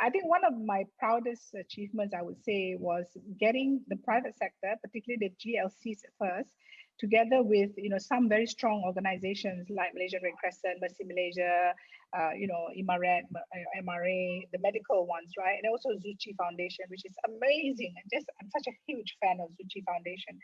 I think one of my proudest achievements, I would say, was getting the private sector, particularly the GLCs first, together with some very strong organizations like Malaysian Red Crescent, Mercy Malaysia, IMARET, MRA, the medical ones, right? And also Zuchi Foundation, which is amazing. And I'm such a huge fan of Zuchi Foundation.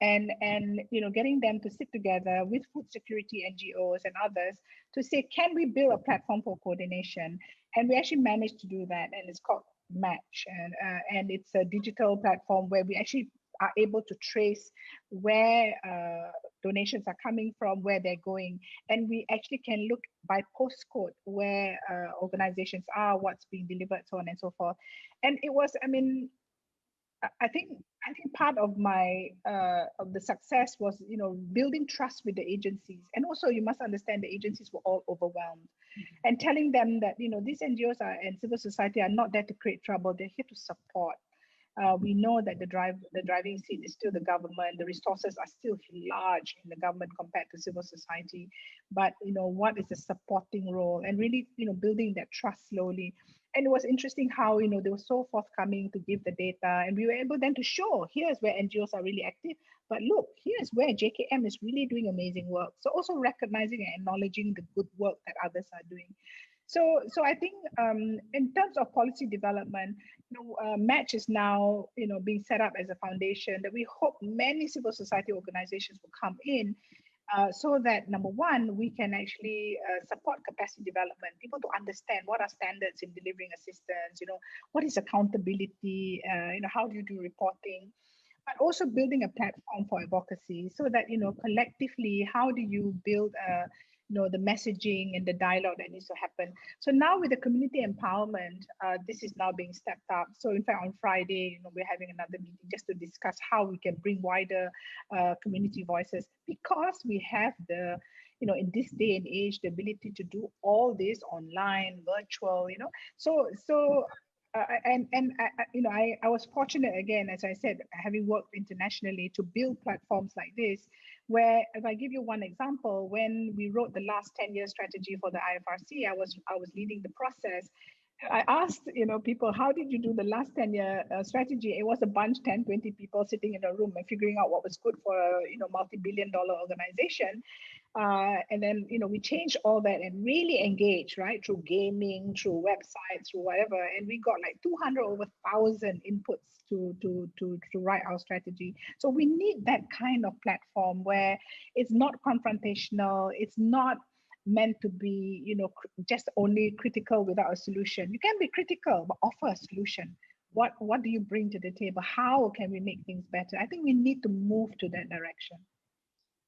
And getting them to sit together with food security NGOs and others to say, can we build a platform for coordination? And we actually managed to do that, and it's called Match, and it's a digital platform where we actually are able to trace where donations are coming from, where they're going, and we actually can look by postcode where organizations are, what's being delivered, so on and so forth. And it was, I think part of my of the success was building trust with the agencies, and also you must understand the agencies were all overwhelmed, and telling them that these NGOs and civil society are not there to create trouble; they're here to support. We know that the driving seat is still the government. The resources are still large in the government compared to civil society, but what is the supporting role, and really building that trust slowly. And it was interesting how, they were so forthcoming to give the data, and we were able then to show, here's where NGOs are really active, but look, here's where JKM is really doing amazing work. So also recognizing and acknowledging the good work that others are doing. So I think in terms of policy development, Match is now, being set up as a foundation that we hope many civil society organizations will come in. So that number one, we can actually support capacity development, people to understand what are standards in delivering assistance, what is accountability, how do you do reporting, but also building a platform for advocacy so that, collectively, how do you build the messaging and the dialogue that needs to happen. So now with the community empowerment, this is now being stepped up. So in fact, on Friday, we're having another meeting just to discuss how we can bring wider community voices, because we have the, in this day and age, the ability to do all this online, virtual, I was fortunate, again, as I said, having worked internationally, to build platforms like this, where, if I give you one example, when we wrote the last 10-year strategy for the IFRC, I was leading the process. I asked, people, how did you do the last 10-year strategy? It was a bunch, 10, 20 people sitting in a room and figuring out what was good for a, multi-billion-dollar organization. And then, we changed all that and really engaged, right? Through gaming, through websites, through whatever. And we got like 200 over 1,000 inputs to write our strategy. So we need that kind of platform where it's not confrontational. It's not meant to be, just only critical without a solution. You can be critical, but offer a solution. What do you bring to the table? How can we make things better? I think we need to move to that direction.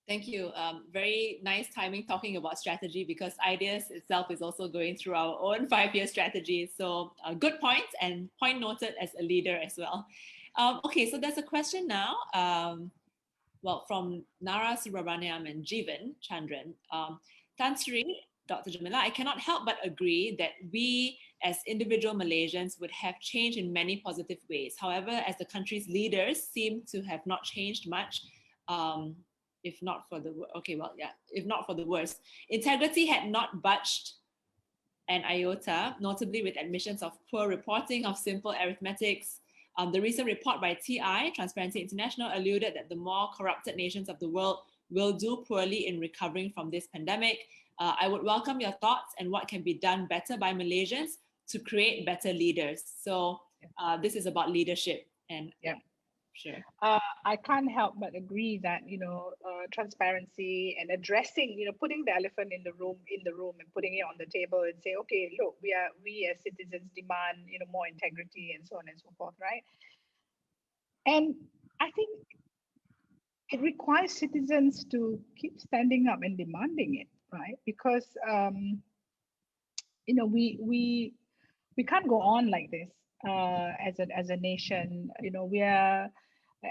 Thank you. Very nice timing talking about strategy, because ideas itself is also going through our own 5-year strategy. So good points, and point noted as a leader as well. Okay, so there's a question now. From Nara Subramaniam and Jeevan Chandran. Tan Sri, Dr. Jemilah, I cannot help but agree that we as individual Malaysians would have changed in many positive ways. However, as the country's leaders seem to have not changed much, if not for the worse. Integrity had not budged an iota, notably with admissions of poor reporting of simple arithmetics. The recent report by TI, Transparency International, alluded that the more corrupted nations of the world will do poorly in recovering from this pandemic. I would welcome your thoughts and what can be done better by Malaysians to create better leaders. So this is about leadership, and Sure. I can't help but agree that transparency and addressing, putting the elephant in the room and putting it on the table and say, okay, look, we as citizens demand more integrity and so on and so forth, right? And I think it requires citizens to keep standing up and demanding it, right? Because we can't go on like this as a nation. We are,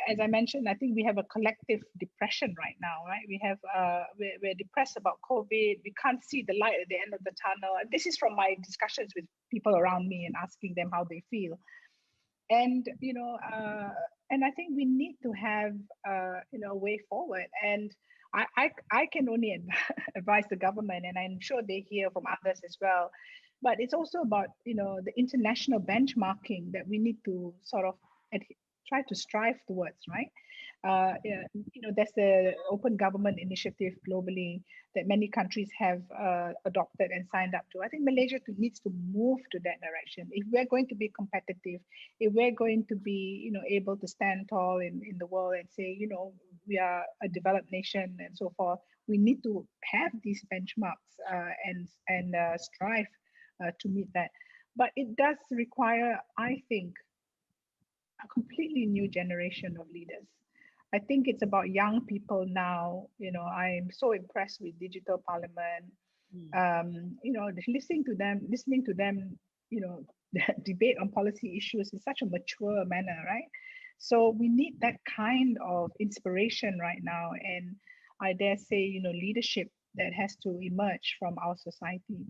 as I mentioned, I think we have a collective depression right now, right? We're depressed about COVID. We can't see the light at the end of the tunnel. And this is from my discussions with people around me and asking them how they feel. And and I think we need to have a way forward. And I can only advise the government, and I'm sure they hear from others as well. But it's also about the international benchmarking that we need to sort of try to strive towards, right? There's the open government initiative globally that many countries have adopted and signed up to. I think Malaysia needs to move to that direction. If we're going to be competitive, if we're going to be able to stand tall in the world and say we are a developed nation and so forth, we need to have these benchmarks and strive to meet that. But it does require, I think, a completely new generation of leaders. I think it's about young people now. I'm so impressed with Digital Parliament. Listening to them, debate on policy issues in such a mature manner, right? So we need that kind of inspiration right now, and I dare say, leadership that has to emerge from our society.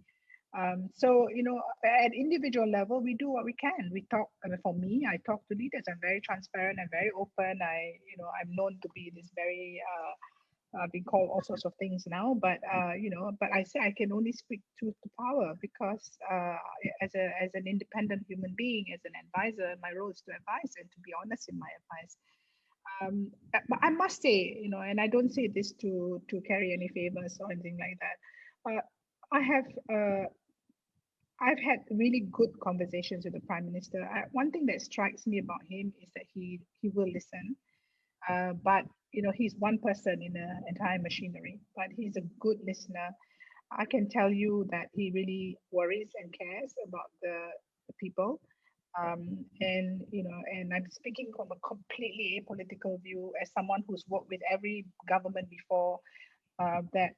So, at individual level, we do what we can. We talk, for me, I talk to leaders. I'm very transparent and very open. I'm known to be this very, being called all sorts of things now, but but I say I can only speak truth to power because as an independent human being, as an advisor, my role is to advise and to be honest in my advice. But I must say, and I don't say this to carry any favors or anything like that. I've had really good conversations with the Prime Minister. One thing that strikes me about him is that he will listen, but he's one person in an entire machinery. But he's a good listener. I can tell you that he really worries and cares about the people, and I'm speaking from a completely apolitical view as someone who's worked with every government before. But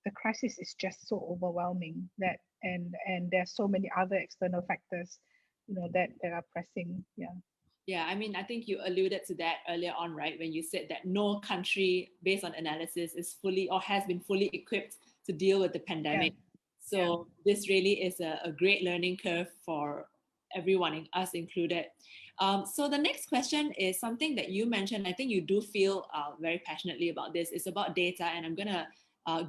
the crisis is just so overwhelming that and there's so many other external factors that are pressing. Yeah, I mean, I think you alluded to that earlier on, right? When you said that no country, based on analysis, is fully or has been fully equipped to deal with the pandemic. So this really is a great learning curve for everyone, us included. So the next question is something that you mentioned. I think you do feel very passionately about this. It's about data, and I'm going to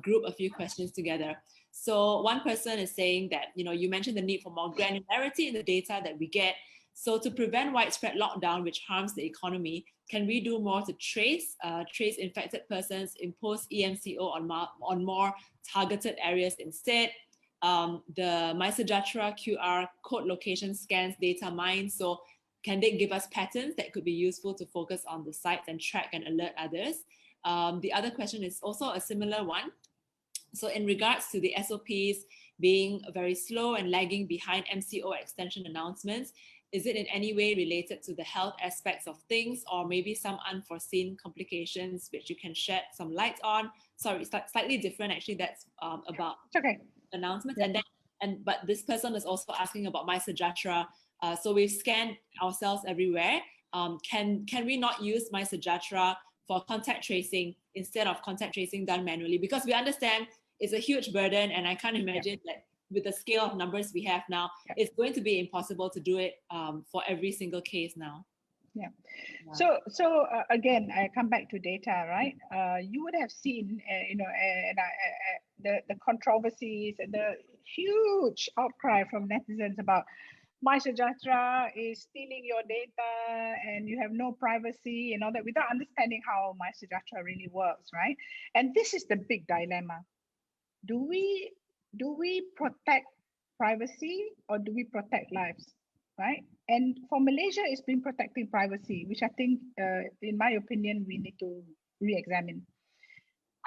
group a few questions together. So one person is saying that, you mentioned the need for more granularity in the data that we get. So to prevent widespread lockdown, which harms the economy, can we do more to trace infected persons, impose EMCO on more targeted areas instead? The MySejahtera QR code location scans data mine. So can they give us patterns that could be useful to focus on the sites and track and alert others? The other question is also a similar one. So in regards to the SOPs being very slow and lagging behind MCO extension announcements, is it in any way related to the health aspects of things, or maybe some unforeseen complications which you can shed some light on? Sorry, slightly different actually. That's about announcements. Yeah. But this person is also asking about MySejahtera. So we've scanned ourselves everywhere. Can we not use MySejahtera for contact tracing instead of contact tracing done manually? Because we understand it's a huge burden, and I can't imagine that with the scale of numbers we have now, it's going to be impossible to do it for every single case now. So again, I come back to data, right? You would have seen, the controversies and the huge outcry from netizens about MySejahtera is stealing your data and you have no privacy and all that, without understanding how MySejahtera really works, right? And this is the big dilemma. Do we protect privacy or do we protect lives? right? And for Malaysia, it's been protecting privacy, which I think, in my opinion, we need to re-examine.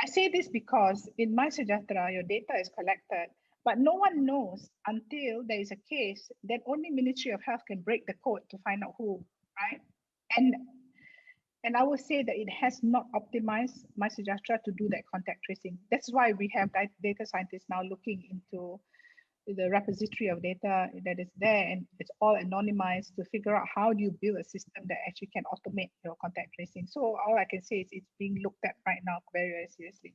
I say this because in My Sejahtera, your data is collected, but no one knows until there is a case that only Ministry of Health can break the code to find out who, right? And I would say that it has not optimized My Sejahtera to do that contact tracing. That's why we have data scientists now looking into the repository of data that is there, and it's all anonymized to figure out how do you build a system that actually can automate your contact tracing. So all I can say is it's being looked at right now very, very seriously.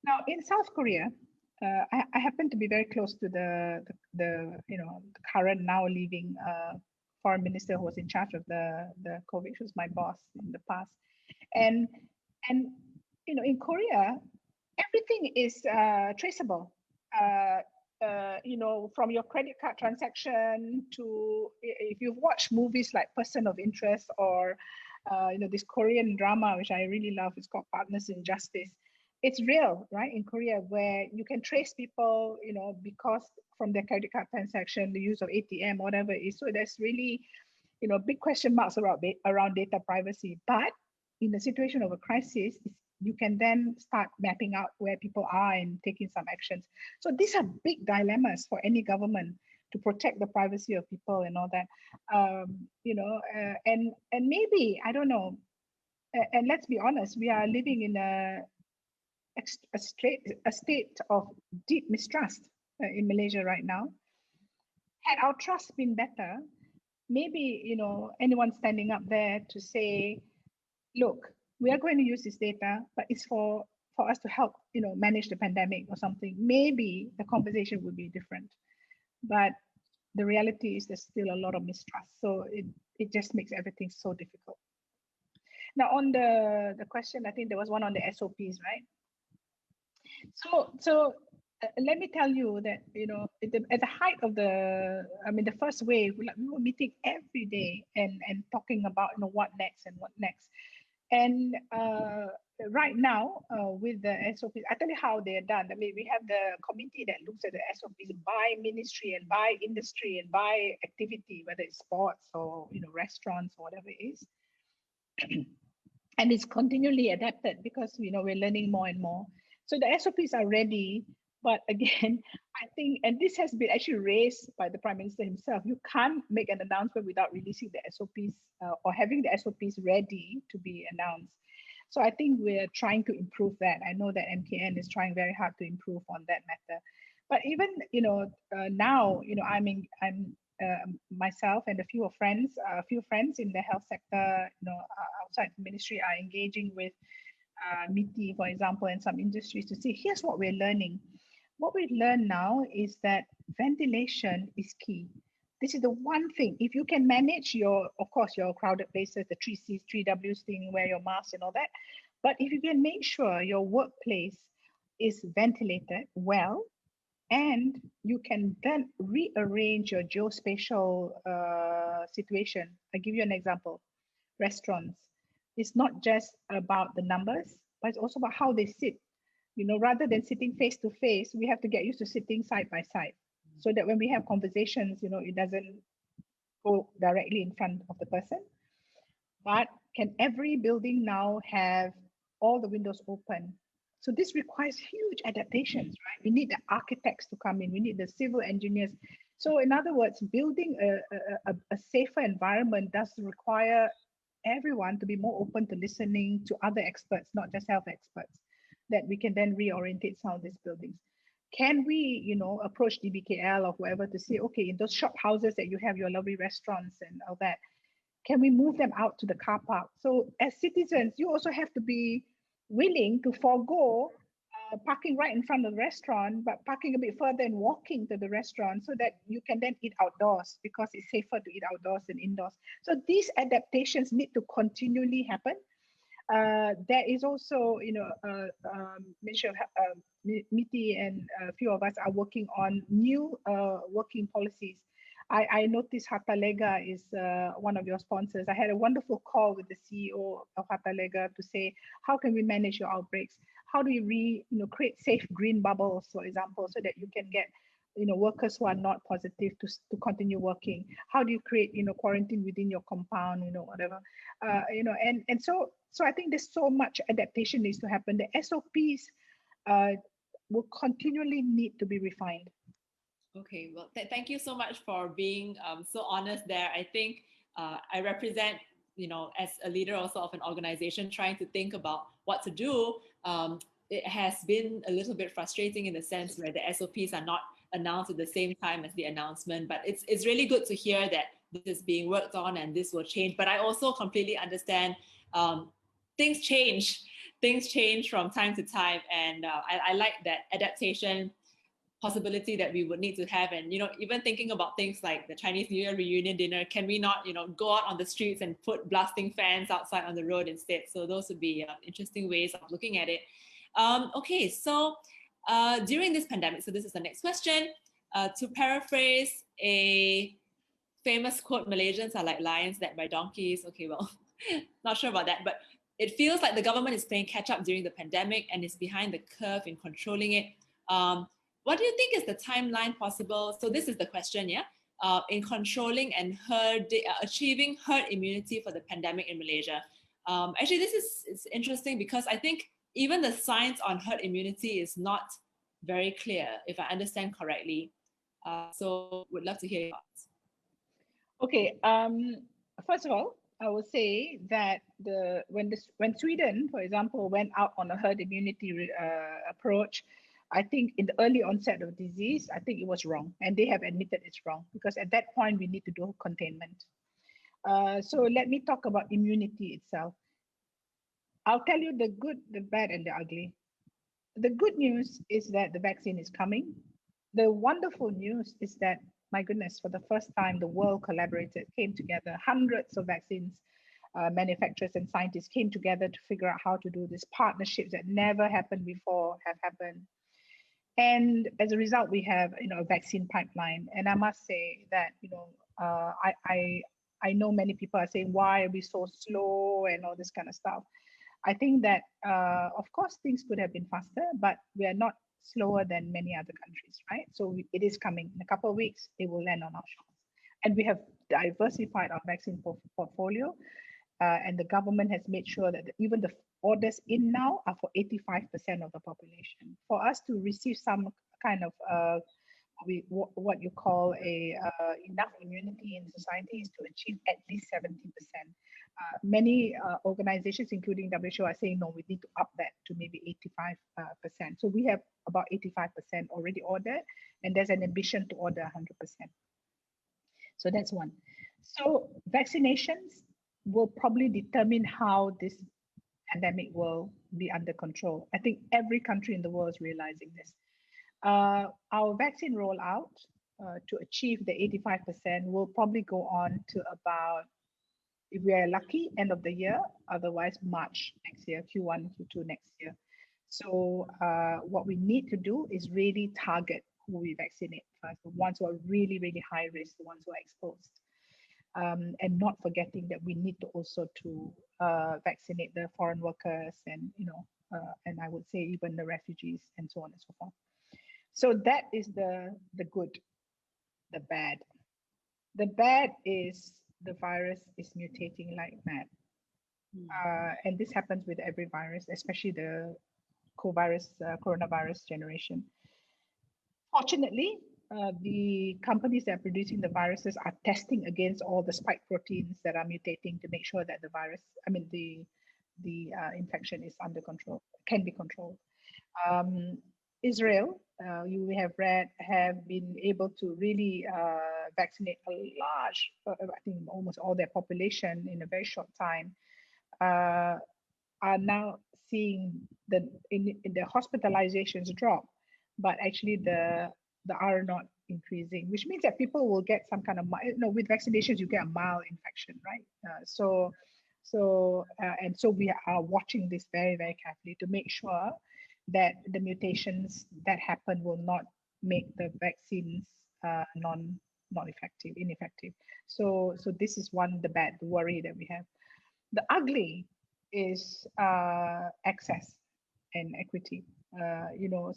Now in South Korea, I happen to be very close to the current now leaving foreign minister who was in charge of the COVID, who was my boss in the past, and in Korea, everything is traceable. From your credit card transaction to, if you've watched movies like Person of Interest or this Korean drama which I really love, it's called Partners in Justice. It's real, right, in Korea, where you can trace people, because from their credit card transaction, the use of ATM, whatever it is. So there's really, big question marks around data privacy. But in the situation of a crisis, you can then start mapping out where people are and taking some actions. So these are big dilemmas for any government to protect the privacy of people and all that. And maybe, I don't know, and let's be honest, we are living in a state of deep mistrust in Malaysia right now. Had our trust been better, maybe anyone standing up there to say, look, we are going to use this data, but it's for us to help manage the pandemic or something. Maybe the conversation would be different, but the reality is there's still a lot of mistrust. So it just makes everything so difficult. Now on the question, I think there was one on the SOPs, right? So let me tell you that at the height of the first wave, we were meeting every day and talking about what next. And right now, with the SOPs, I tell you how they are done. I mean, we have the committee that looks at the SOPs by ministry and by industry and by activity, whether it's sports or restaurants or whatever it is. And it's continually adapted because we're learning more and more. So the SOPs are ready, but again, I think, and this has been actually raised by the Prime Minister himself, you can't make an announcement without releasing the SOPs or having the SOPs ready to be announced. So I think we're trying to improve that. I know that MKN is trying very hard to improve on that matter. But even now, I'm myself and a few friends in the health sector, outside the ministry, are engaging with MITI, for example, and some industries to say, here's what we're learning. What we learn now is that ventilation is key. This is the one thing. If you can manage your crowded places, the 3Cs, 3Ws thing, wear your mask and all that. But if you can make sure your workplace is ventilated well, and you can then rearrange your geospatial situation. I'll give you an example. Restaurants. It's not just about the numbers, but it's also about how they sit. Rather than sitting face to face, we have to get used to sitting side by side, so that when we have conversations, it doesn't go directly in front of the person. But can every building now have all the windows open? So this requires huge adaptations, right? We need the architects to come in. We need the civil engineers. So in other words, building a safer environment does require everyone to be more open to listening to other experts, not just health experts, that we can then reorientate some of these buildings. Can we, approach DBKL or whoever to say, okay, in those shop houses that you have your lovely restaurants and all that, can we move them out to the car park? So as citizens, you also have to be willing to forego parking right in front of the restaurant, but parking a bit further and walking to the restaurant so that you can then eat outdoors, because it's safer to eat outdoors than indoors. So these adaptations need to continually happen. There is also, MITI and a few of us are working on new working policies. I noticed Hatalega is one of your sponsors. I had a wonderful call with the CEO of Hatalega to say, how can we manage your outbreaks? How do we create safe green bubbles, for example, so that you can get workers who are not positive to continue working? How do you create, quarantine within your compound, whatever, and so I think there's so much adaptation needs to happen. The SOPs will continually need to be refined. Okay, well, thank you so much for being so honest there. I think I represent, as a leader also of an organization trying to think about what to do. It has been a little bit frustrating in the sense where the SOPs are not announced at the same time as the announcement, but it's really good to hear that this is being worked on and this will change. But I also completely understand things change from time to time, and I like that adaptation possibility that we would need to have. And even thinking about things like the Chinese New Year reunion dinner, can we not go out on the streets and put blasting fans outside on the road instead? So those would be interesting ways of looking at it. Okay, so during this pandemic, so this is the next question, to paraphrase a famous quote, Malaysians are like lions led by donkeys. Okay, well, not sure about that, but it feels like the government is playing catch up during the pandemic and is behind the curve in controlling it. What do you think is the timeline possible? So this is the question, yeah? In controlling and achieving herd immunity for the pandemic in Malaysia. Actually, this is interesting because I think even the science on herd immunity is not very clear, if I understand correctly. So would love to hear your thoughts. Okay, first of all, I will say that when Sweden, for example, went out on a herd immunity approach, I think in the early onset of disease, I think it was wrong, and they have admitted it's wrong because at that point we need to do containment. So let me talk about immunity itself. I'll tell you the good, the bad, and the ugly. The good news is that the vaccine is coming. The wonderful news is that, my goodness, for the first time, the world collaborated, came together. Hundreds of vaccines manufacturers and scientists came together to figure out how to do this. Partnerships that never happened before have happened. And as a result, we have a vaccine pipeline. And I must say that I know many people are saying, why are we so slow and all this kind of stuff. I think that of course things could have been faster, but we are not slower than many other countries, right? So it is coming in a couple of weeks. It will land on our shores, and we have diversified our vaccine portfolio, and the government has made sure that even the orders in now are for 85% of the population. For us to receive some kind of what you call enough immunity in society is to achieve at least 70%. Many organizations, including WHO, are saying, no, we need to up that to maybe 85%. So we have about 85% already ordered, and there's an ambition to order 100%. So that's one. So vaccinations will probably determine how this pandemic will be under control. I think every country in the world is realizing this. Our vaccine rollout to achieve the 85% will probably go on to about, if we are lucky, end of the year, otherwise March next year, Q1, Q2 next year. So what we need to do is really target who we vaccinate first, the ones who are really, really high risk, the ones who are exposed. And not forgetting that we need to also to vaccinate the foreign workers and, and I would say even the refugees and so on and so forth. So that is the good. The bad. The bad is the virus is mutating like mad. And this happens with every virus, especially the coronavirus generation. Fortunately, the companies that are producing the viruses are testing against all the spike proteins that are mutating to make sure that the infection is under control, can be controlled. Israel, you have read, have been able to really vaccinate a large, I think almost all their population in a very short time, are now seeing the hospitalizations drop, but actually the are not increasing, which means that people will get some kind of, with vaccinations you get a mild infection, right? So we are watching this very, very carefully to make sure that the mutations that happen will not make the vaccines ineffective. So this is the worry that we have. The ugly is access and equity.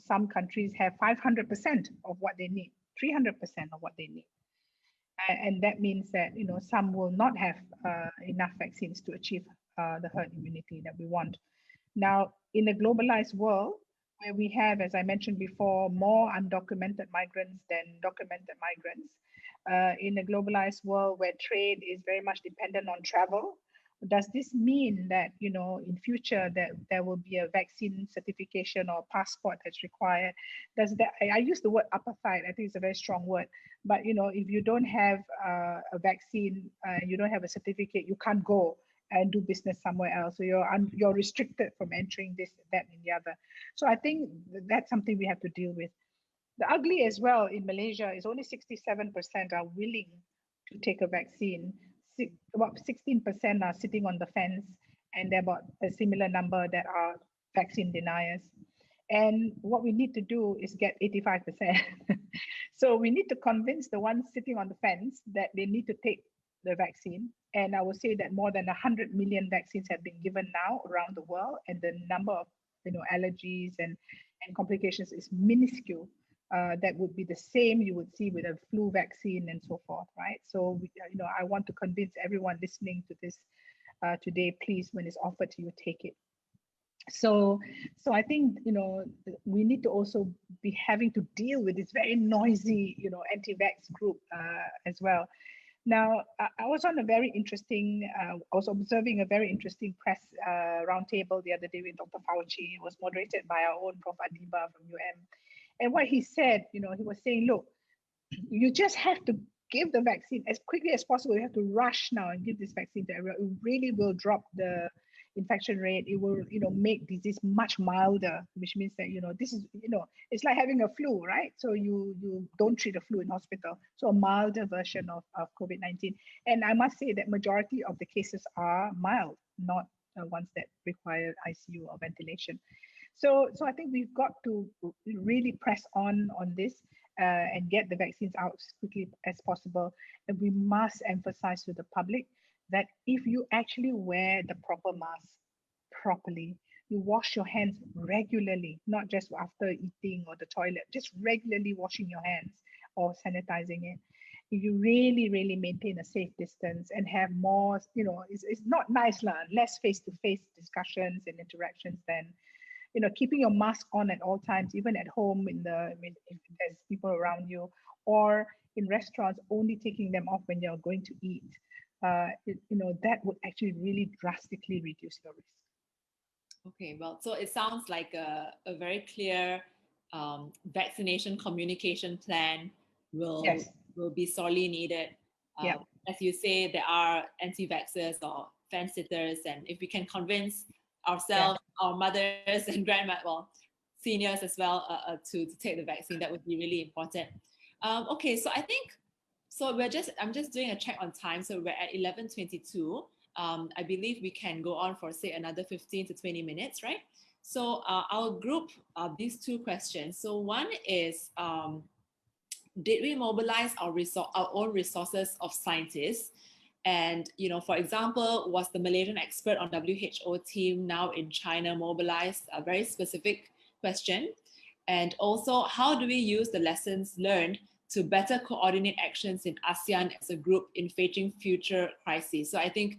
Some countries have 500% of what they need 300% of what they need. And that means that, some will not have enough vaccines to achieve the herd immunity that we want. Now, in a globalized world, where we have, as I mentioned before, more undocumented migrants than documented migrants, in a globalized world where trade is very much dependent on travel, does this mean that, in future that there will be a vaccine certification or passport that's required? Does that, I use the word apartheid, I think it's a very strong word, but if you don't have a vaccine, you don't have a certificate, you can't go and do business somewhere else. So you're restricted from entering this, that, and the other. So I think that's something we have to deal with. The ugly as well in Malaysia is only 67% are willing to take a vaccine. About 16% are sitting on the fence, and there are about a similar number that are vaccine deniers. And what we need to do is get 85%. So we need to convince the ones sitting on the fence that they need to take the vaccine. And I will say that more than 100 million vaccines have been given now around the world, and the number of allergies and complications is minuscule. That would be the same you would see with a flu vaccine and so forth, right? So I want to convince everyone listening to this today, please, when it's offered to you, take it. So I think we need to also be having to deal with this very noisy anti-vax group as well. Now, I was on a very interesting, I was observing a very interesting press roundtable the other day with Dr. Fauci. It was moderated by our own Prof. Adiba from UM. And what he said, he was saying, look, you just have to give the vaccine as quickly as possible. You have to rush now and give this vaccine to everyone. It really will drop the infection rate. It will, make disease much milder, which means that, this is, it's like having a flu, right? So you don't treat a flu in hospital. So a milder version of COVID-19. And I must say that majority of the cases are mild, not ones that require ICU or ventilation. So I think we've got to really press on this and get the vaccines out as quickly as possible. And we must emphasize to the public that if you actually wear the proper mask properly, you wash your hands regularly, not just after eating or the toilet, just regularly washing your hands or sanitizing it. You really, really maintain a safe distance and have more, it's not nice, less face-to-face discussions and interactions than keeping your mask on at all times, even at home if there's people around you, or in restaurants, only taking them off when you're going to eat. That would actually really drastically reduce your risk. Okay, well, so it sounds like a very clear vaccination communication plan will be sorely needed. As you say, there are anti-vaxxers or fence-sitters, and if we can convince ourselves, our mothers and seniors as well, to take the vaccine, that would be really important. Okay, so I think, I'm just doing a check on time. So we're at 11:22. I believe we can go on for, say, another 15 to 20 minutes, right? So I'll group these two questions. So one is, did we mobilize our own resources of scientists? And, for example, was the Malaysian expert on WHO team now in China mobilized? A very specific question. And also, how do we use the lessons learned to better coordinate actions in ASEAN as a group in facing future crises? So I think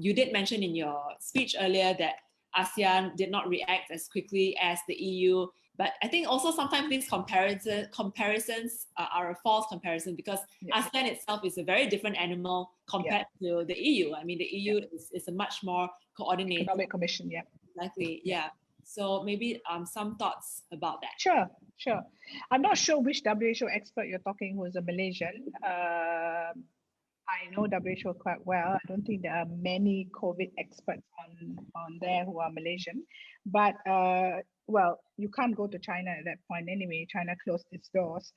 you did mention in your speech earlier that ASEAN did not react as quickly as the EU. But I think also sometimes these comparisons are a false comparison, because ASEAN itself is a very different animal compared to the EU. I mean, the EU is a much more coordinated. Economic Commission, Exactly, So maybe some thoughts about that. Sure. I'm not sure which WHO expert you're talking, who is a Malaysian. I know WHO quite well. I don't think there are many COVID experts on there who are Malaysian. But well, you can't go to China at that point anyway. China closed its doors.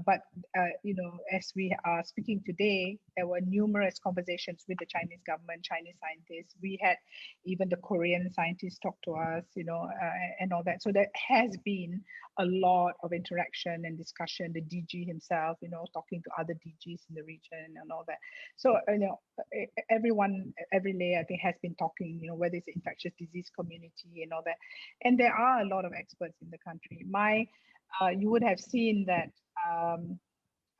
But as we are speaking today, there were numerous conversations with the Chinese government, Chinese scientists. We had even the Korean scientists talk to us, and all that. So there has been a lot of interaction and discussion. The DG himself, talking to other DGs in the region and all that. So everyone, every layer, I think, has been talking, whether it's the infectious disease community and all that. And there are a lot of experts in the country. My you would have seen that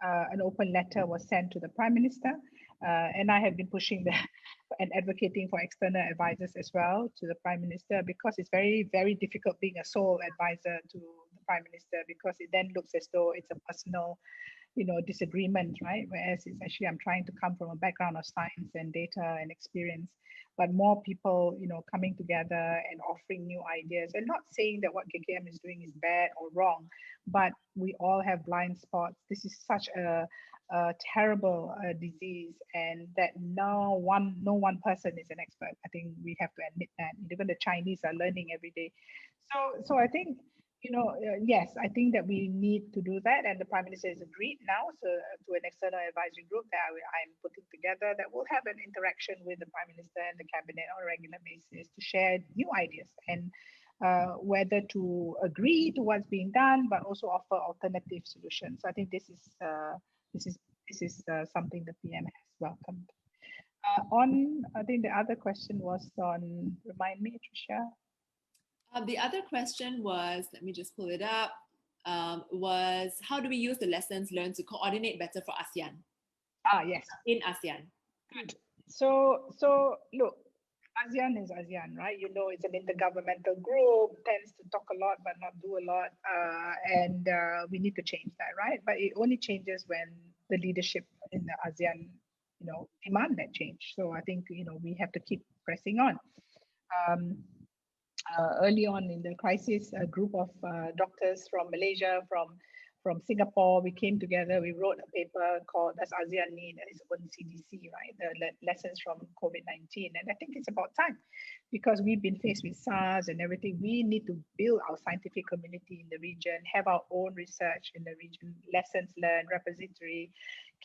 an open letter was sent to the Prime Minister, and I have been pushing that and advocating for external advisors as well to the Prime Minister, because it's very, very difficult being a sole advisor to the Prime Minister, because it then looks as though it's a personal, disagreement, right? Whereas it's actually, I'm trying to come from a background of science and data and experience, but more people, coming together and offering new ideas, and not saying that what KKM is doing is bad or wrong, but we all have blind spots. This is such a terrible disease, and that no one person is an expert. I think we have to admit that. Even the Chinese are learning every day. So I think, yes, I think that we need to do that, and the Prime Minister has agreed now, so to an external advisory group that I'm putting together, that will have an interaction with the Prime Minister and the Cabinet on a regular basis to share new ideas, and whether to agree to what's being done, but also offer alternative solutions. So I think this is something the PM has welcomed. I think the other question was on, remind me, Tricia. The other question was, let me just pull it up, was how do we use the lessons learned to coordinate better for ASEAN? Yes. In ASEAN. Good. So look, ASEAN is ASEAN, right? It's an intergovernmental group, tends to talk a lot but not do a lot, and we need to change that, right? But it only changes when the leadership in the ASEAN, demand that change. So I think, we have to keep pressing on. Early on in the crisis, a group of doctors from Malaysia, from Singapore, we came together. We wrote a paper called "Does ASEAN Need Its Own CDC?" Right, the lessons from COVID-19, and I think it's about time, because we've been faced with SARS and everything. We need to build our scientific community in the region, have our own research in the region, lessons learned, repository.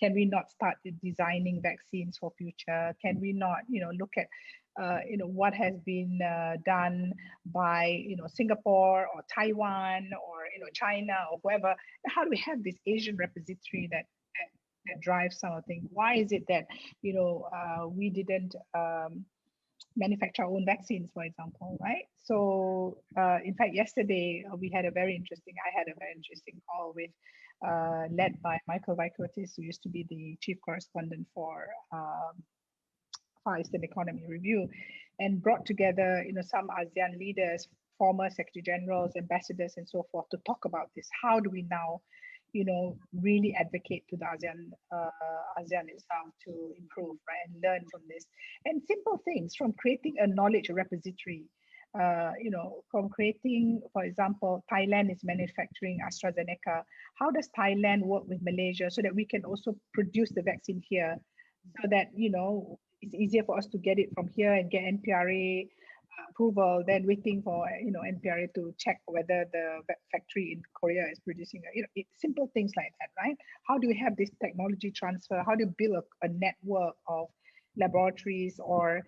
Can we not start designing vaccines for future? Can we not, look at what has been done by Singapore or Taiwan or China or whoever? How do we have this Asian repository that drives some of the things? Why is it that we didn't manufacture our own vaccines, for example, right? So in fact, yesterday I had a very interesting call with led by Michael Vaikotis, who used to be the chief correspondent for Far Eastern Economy Review, and brought together some ASEAN leaders, former secretary generals, ambassadors, and so forth, to talk about this. How do we now really advocate to the ASEAN itself to improve, right, and learn from this? And simple things, from creating a knowledge repository, from creating, for example, Thailand is manufacturing AstraZeneca. How does Thailand work with Malaysia so that we can also produce the vaccine here, so that it's easier for us to get it from here and get NPRA approval than waiting for NPRA to check whether the factory in Korea is producing simple things like that, right? How do we have this technology transfer? How do you build a network of laboratories or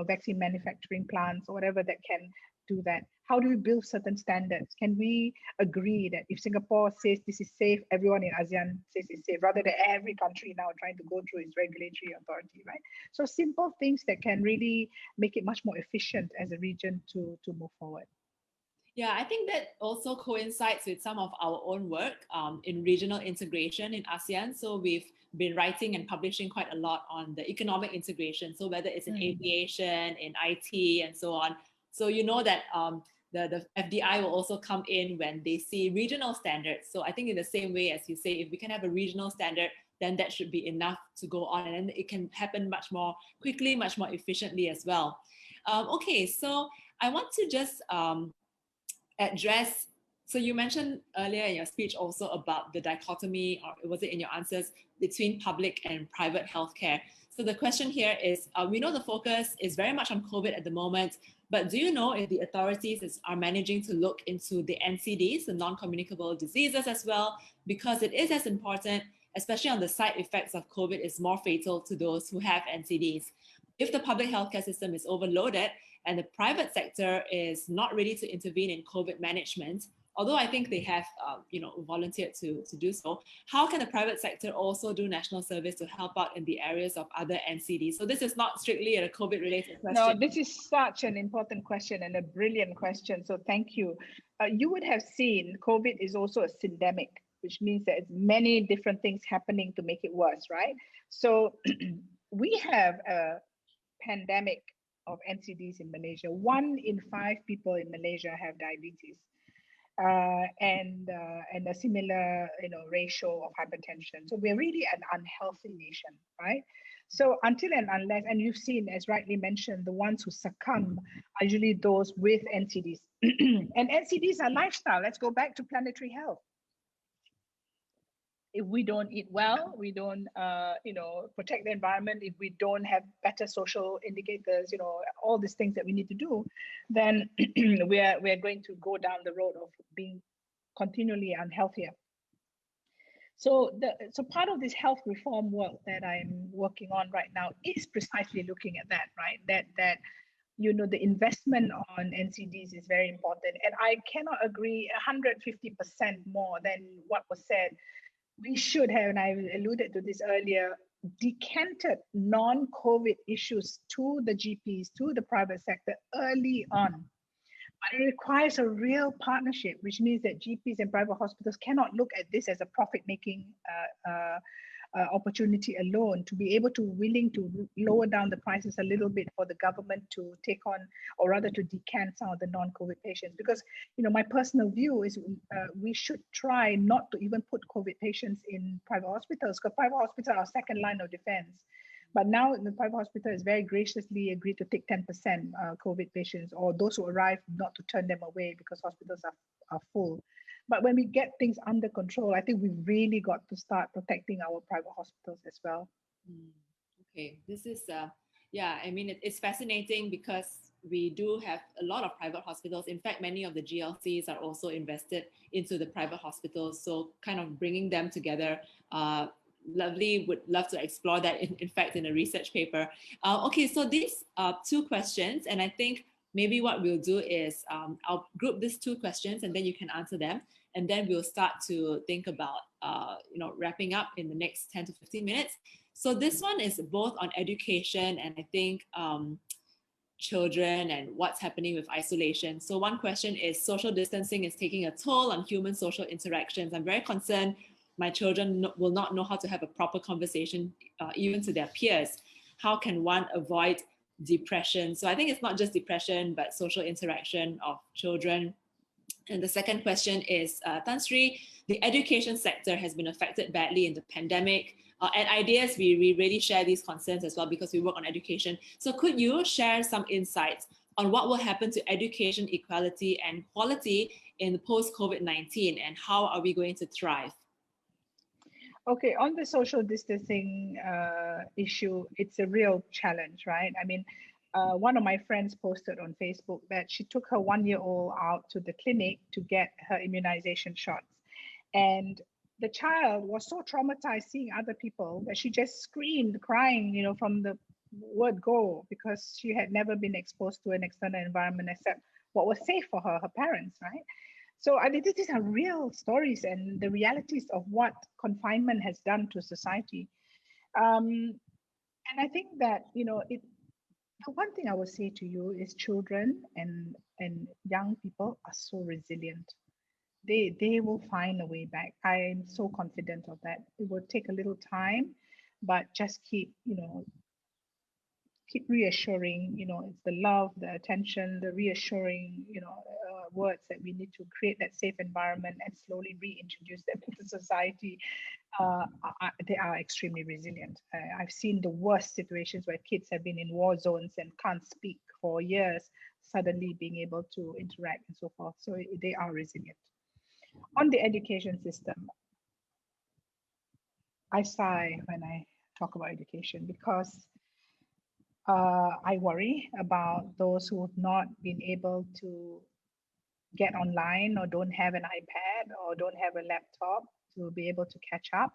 vaccine manufacturing plants or whatever that can do that? How do we build certain standards? Can we agree that if Singapore says this is safe, everyone in ASEAN says it's safe, rather than every country now trying to go through its regulatory authority, right? So simple things that can really make it much more efficient as a region to move forward. Yeah, I think that also coincides with some of our own work in regional integration in ASEAN. So we've been writing and publishing quite a lot on the economic integration. So whether it's in aviation, in IT, and so on. So that the FDI will also come in when they see regional standards. So I think in the same way as you say, if we can have a regional standard, then that should be enough to go on, and then it can happen much more quickly, much more efficiently as well. Okay, so I want to just address, so you mentioned earlier in your speech also about the dichotomy, or was it in your answers, between public and private healthcare. So the question here is, we know the focus is very much on COVID at the moment, but do you know if the authorities are managing to look into the NCDs, the non-communicable diseases as well, because it is as important, especially on the side effects of COVID, is more fatal to those who have NCDs. If the public healthcare system is overloaded and the private sector is not ready to intervene in COVID management, although I think they have, volunteered to do so. How can the private sector also do national service to help out in the areas of other NCDs? So this is not strictly a COVID-related question. No, this is such an important question and a brilliant question. So thank you. You would have seen COVID is also a syndemic, which means that it's many different things happening to make it worse, right? So we have a pandemic of NCDs in Malaysia. 1 in 5 people in Malaysia have diabetes, and a similar ratio of hypertension. So we're really an unhealthy nation, right? So until and unless, and you've seen, as rightly mentioned, the ones who succumb are usually those with NCDs. And NCDs are lifestyle. Let's go back to Planetary Health. If we don't eat well, we don't, protect the environment, if we don't have better social indicators, all these things that we need to do, then we're going to go down the road of being continually unhealthier. So part of this health reform work that I'm working on right now is precisely looking at that, right? That the investment on NCDs is very important. And I cannot agree 150% more than what was said. We should have, and I alluded to this earlier, decanted non-COVID issues to the GPs, to the private sector early on. But it requires a real partnership, which means that GPs and private hospitals cannot look at this as a profit-making opportunity alone, to be able to willing to lower down the prices a little bit for the government to take on, or rather to decant some of the non-COVID patients. Because my personal view is we should try not to even put COVID patients in private hospitals, because private hospitals are second line of defense. But now the private hospital has very graciously agreed to take 10% COVID patients, or those who arrive, not to turn them away because hospitals are full. But when we get things under control, I think we've really got to start protecting our private hospitals as well. Okay, this is, it's fascinating because we do have a lot of private hospitals. In fact, many of the GLCs are also invested into the private hospitals. So kind of bringing them together, lovely, would love to explore that in fact in a research paper. Okay, so these are 2 questions, and I think maybe what we'll do is I'll group these 2 questions and then you can answer them. And then we'll start to think about, wrapping up in the next 10 to 15 minutes. So this one is both on education and I think children and what's happening with isolation. So one question is, social distancing is taking a toll on human social interactions. I'm very concerned my children will not know how to have a proper conversation, even to their peers. How can one avoid depression? So I think it's not just depression, but social interaction of children. And the second question is, Tan Sri, the education sector has been affected badly in the pandemic. At Ideas, we really share these concerns as well because we work on education. So could you share some insights on what will happen to education equality and quality in the post-COVID-19, and how are we going to thrive? Okay, on the social distancing issue, it's a real challenge, right? I mean, one of my friends posted on Facebook that she took her 1-year-old out to the clinic to get her immunization shots. And the child was so traumatized seeing other people that she just screamed, crying, from the word go, because she had never been exposed to an external environment except what was safe for her parents, right? So I mean, these are real stories and the realities of what confinement has done to society. And I think that, the one thing I would say to you is children and young people are so resilient. They will find a way back. I'm so confident of that. It will take a little time, but just keep reassuring, it's the love, the attention, the reassuring, words that we need to create that safe environment and slowly reintroduce them into society. They are extremely resilient. I've seen the worst situations where kids have been in war zones and can't speak for years, suddenly being able to interact and so forth. So they are resilient. On the education system, I sigh when I talk about education because I worry about those who have not been able to get online or don't have an iPad or don't have a laptop to be able to catch up.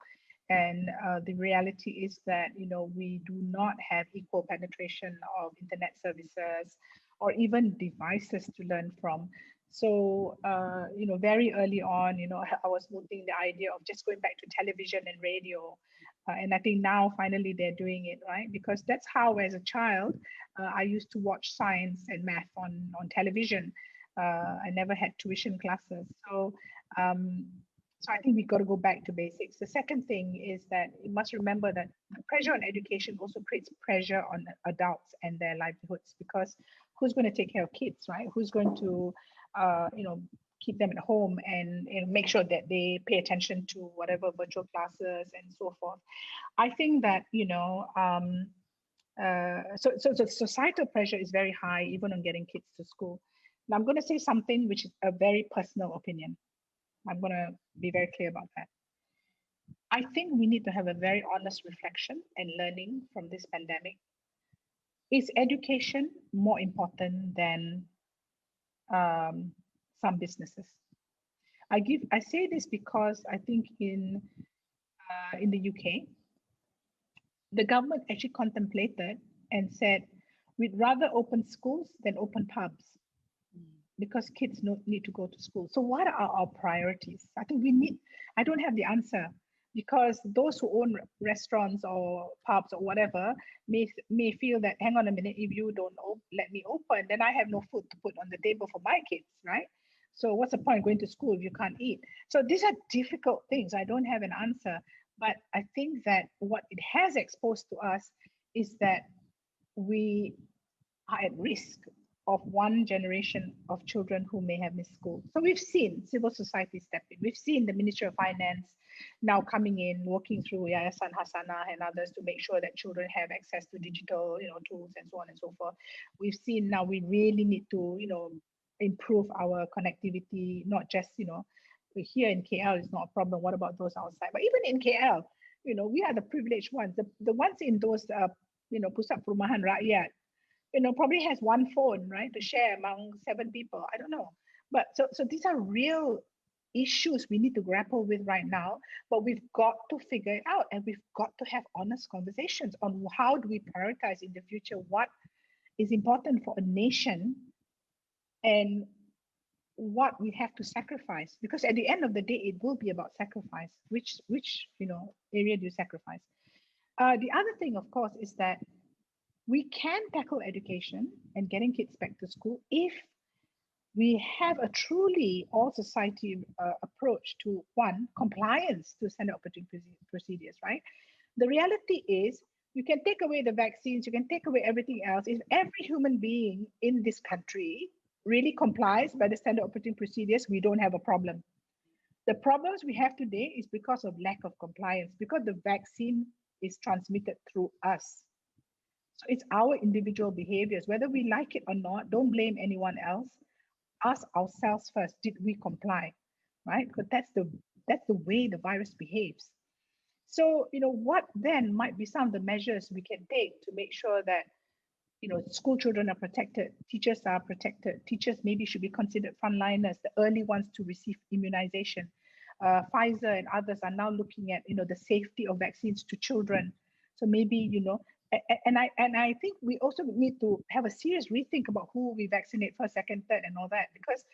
And the reality is that, we do not have equal penetration of internet services or even devices to learn from. So, very early on, I was mooting the idea of just going back to television and radio. And I think now finally they're doing it, right? Because that's how, as a child, I used to watch science and math on television. I never had tuition classes. Um, so I think we've got to go back to basics. The second thing is that you must remember that the pressure on education also creates pressure on adults and their livelihoods, because who's going to take care of kids, right? Who's going to, keep them at home and make sure that they pay attention to whatever virtual classes and so forth. I think that, so societal pressure is very high, even on getting kids to school. Now, I'm going to say something which is a very personal opinion. I'm going to be very clear about that. I think we need to have a very honest reflection and learning from this pandemic. Is education more important than some businesses? I say this because I think in the UK, the government actually contemplated and said we'd rather open schools than open pubs, because kids need to go to school. So what are our priorities? I think I don't have the answer, because those who own restaurants or pubs or whatever may feel that, hang on a minute, if you don't let me open, then I have no food to put on the table for my kids, right? So what's the point going to school if you can't eat? So these are difficult things. I don't have an answer, but I think that what it has exposed to us is that we are at risk of one generation of children who may have missed school. So we've seen civil society step in. We've seen the Ministry of Finance now coming in, working through Yayasan Hasanah and others to make sure that children have access to digital, tools and so on and so forth. We've seen now we really need to, improve our connectivity, not just, here in KL is not a problem. What about those outside? But even in KL, we are the privileged ones. The ones in those, pusat perumahan rakyat, probably has one phone, right, to share among 7 people. I don't know. But so these are real issues we need to grapple with right now, but we've got to figure it out, and we've got to have honest conversations on how do we prioritize in the future what is important for a nation and what we have to sacrifice, because at the end of the day it will be about sacrifice. Which area do you sacrifice? The other thing, of course, is that we can tackle education and getting kids back to school if we have a truly all society approach to, one, compliance to standard operating procedures, right? The reality is you can take away the vaccines, you can take away everything else. If every human being in this country really complies by the standard operating procedures, we don't have a problem. The problems we have today is because of lack of compliance, because the vaccine is transmitted through us. So it's our individual behaviors, whether we like it or not. Don't blame anyone else. Ask ourselves first, did we comply, right? Because that's the way the virus behaves. So, what then might be some of the measures we can take to make sure that, school children are protected, teachers are protected. Teachers maybe should be considered frontliners, the early ones to receive immunization. Pfizer and others are now looking at, the safety of vaccines to children. So maybe, and I think we also need to have a serious rethink about who we vaccinate first, second, third, and all that, because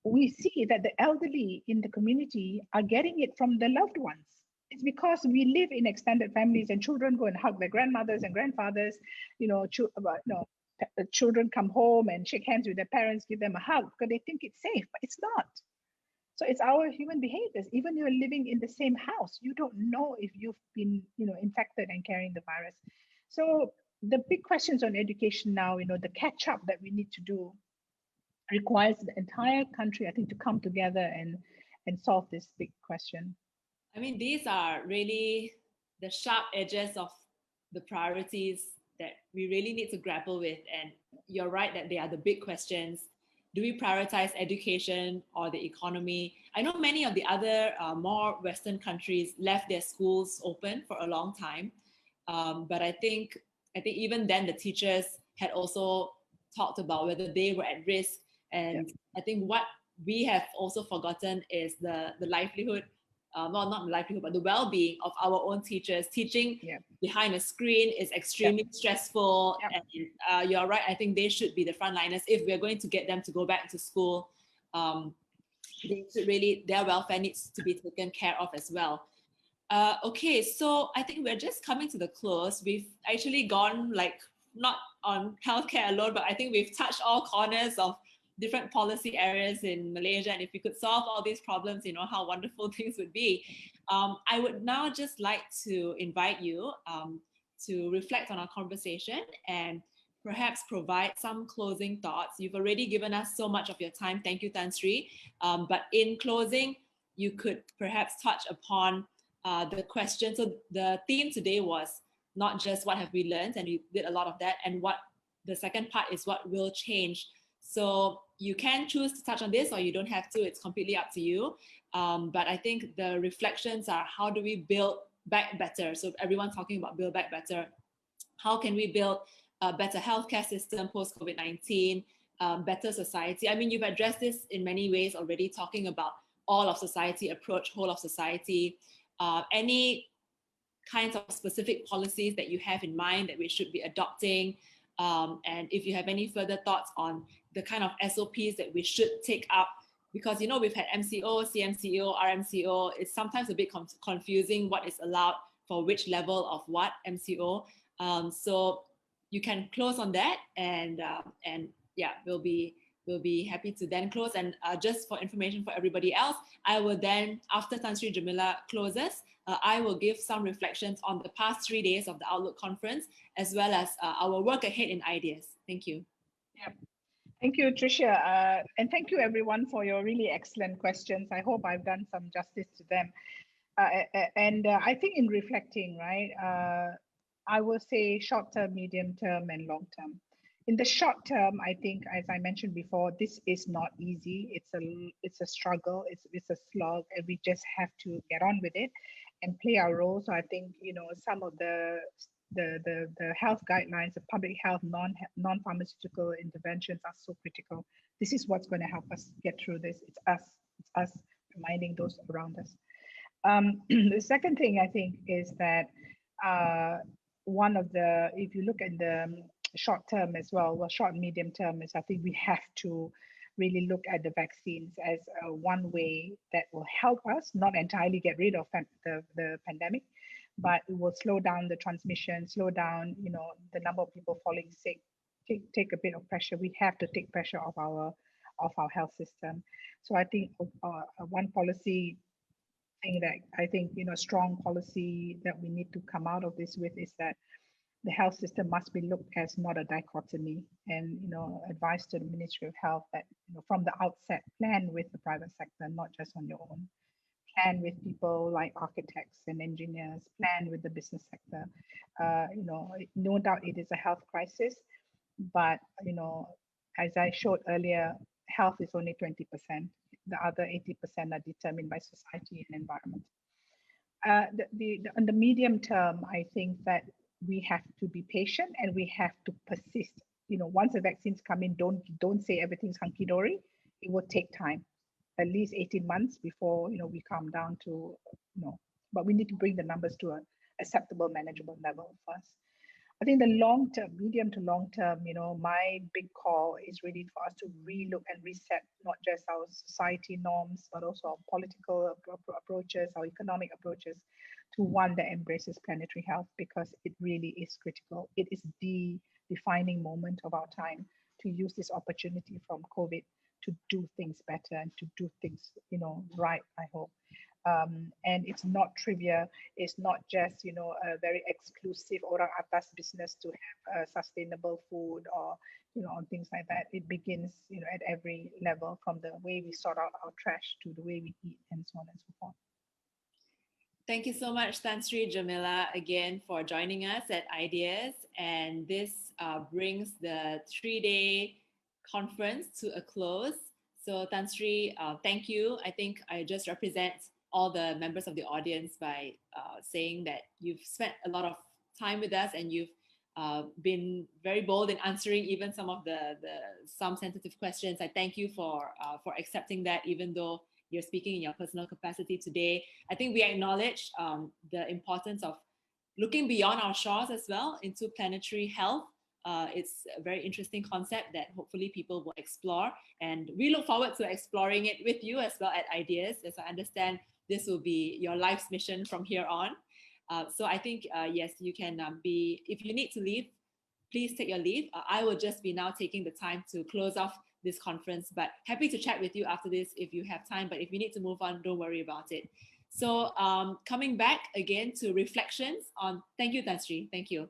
we see that the elderly in the community are getting it from their loved ones. It's because we live in extended families and children go and hug their grandmothers and grandfathers. Children come home and shake hands with their parents, give them a hug because they think it's safe, but it's not. So it's our human behaviors. Even you're living in the same house, you don't know if you've been, infected and carrying the virus. So the big questions on education now, the catch up that we need to do requires the entire country, I think, to come together and solve this big question. I mean, these are really the sharp edges of the priorities that we really need to grapple with. And you're right that they are the big questions. Do we prioritize education or the economy? I know many of the other more Western countries left their schools open for a long time. But I think even then the teachers had also talked about whether they were at risk. And I think what we have also forgotten is the livelihood, not the livelihood, but the well-being of our own teachers. Teaching behind a screen is extremely stressful. And you're right, I think they should be the frontliners if we're going to get them to go back to school. their welfare needs to be taken care of as well. Okay, so I think we're just coming to the close. We've actually gone like not on healthcare alone, but I think we've touched all corners of different policy areas in Malaysia. And if we could solve all these problems, how wonderful things would be. I would now just like to invite you to reflect on our conversation and perhaps provide some closing thoughts. You've already given us so much of your time. Thank you, Tan Sri. But in closing, you could perhaps touch upon the question. So the theme today was not just what have we learned, and you did a lot of that, and what the second part is what will change. So you can choose to touch on this or you don't have to, it's completely up to you. But I think the reflections are, how do we build back better? So everyone's talking about build back better. How can we build a better healthcare system post-COVID-19, better society? I mean, you've addressed this in many ways already, talking about all of society approach, whole of society. Any kinds of specific policies that you have in mind that we should be adopting? And if you have any further thoughts on the kind of SOPs that we should take up, because we've had MCO, CMCO, RMCO. It's sometimes a bit confusing what is allowed for which level of what MCO. So you can close on that, and yeah, we'll be happy to then close. And just for information for everybody else, I will then, after Tan Sri Jemilah closes, I will give some reflections on the past 3 days of the Outlook conference, as well as our work ahead in ideas. Thank you. Yeah. Thank you, Tricia. And thank you, everyone, for your really excellent questions. I hope I've done some justice to them. And I think in reflecting, right, I will say short term, medium term, and long term. In the short term, I think, as I mentioned before, this is not easy. It's a struggle. It's a slog, and we just have to get on with it and play our role. So I think some of the health guidelines, the public health, non-pharmaceutical interventions are so critical. This is what's going to help us get through this. It's us reminding those around us. The second thing I think is that if you look at the short term as well, short and medium term, is I think we have to really look at the vaccines as one way that will help us not entirely get rid of the pandemic, but it will slow down the transmission, slow down the number of people falling sick, take a bit of pressure. We have to take pressure off our health system. So I think one policy thing that I think strong policy that we need to come out of this with is that the health system must be looked as not a dichotomy, and advice to the Ministry of Health that from the outset, plan with the private sector, not just on your own. Plan with people like architects and engineers, plan with the business sector. No doubt it is a health crisis, but as I showed earlier, health is only 20%. The other 80% are determined by society and environment. On the medium term, I think that we have to be patient and we have to persist. Once the vaccines come in, don't say everything's hunky-dory. It will take time, at least 18 months before we come down to but we need to bring the numbers to an acceptable, manageable level first. I think the long term, medium to long term, my big call is really for us to relook and reset not just our society norms, but also our political approaches, our economic approaches, to one that embraces planetary health, because it really is critical. It is the defining moment of our time to use this opportunity from COVID to do things better and to do things, right, I hope. And it's not trivia. It's not just, a very exclusive orang atas business to have sustainable food or, on things like that. It begins, at every level, from the way we sort out our trash to the way we eat and so on and so forth. Thank you so much, Tan Sri Jemilah, again for joining us at Ideas. And this brings the 3-day conference to a close. So Tan Sri, thank you. I think I just represent all the members of the audience by saying that you've spent a lot of time with us and you've been very bold in answering even some of some sensitive questions. I thank you for accepting that, even though you're speaking in your personal capacity today. I think we acknowledge the importance of looking beyond our shores as well into planetary health, It's a very interesting concept that hopefully people will explore, and we look forward to exploring it with you as well at Ideas. As I understand, this will be your life's mission from here on. So I think, yes, you can if you need to leave, please take your leave. I will just be now taking the time to close off this conference, but happy to chat with you after this if you have time. But if you need to move on, don't worry about it. So coming back again to reflections on, thank you, Tan Sri, thank you.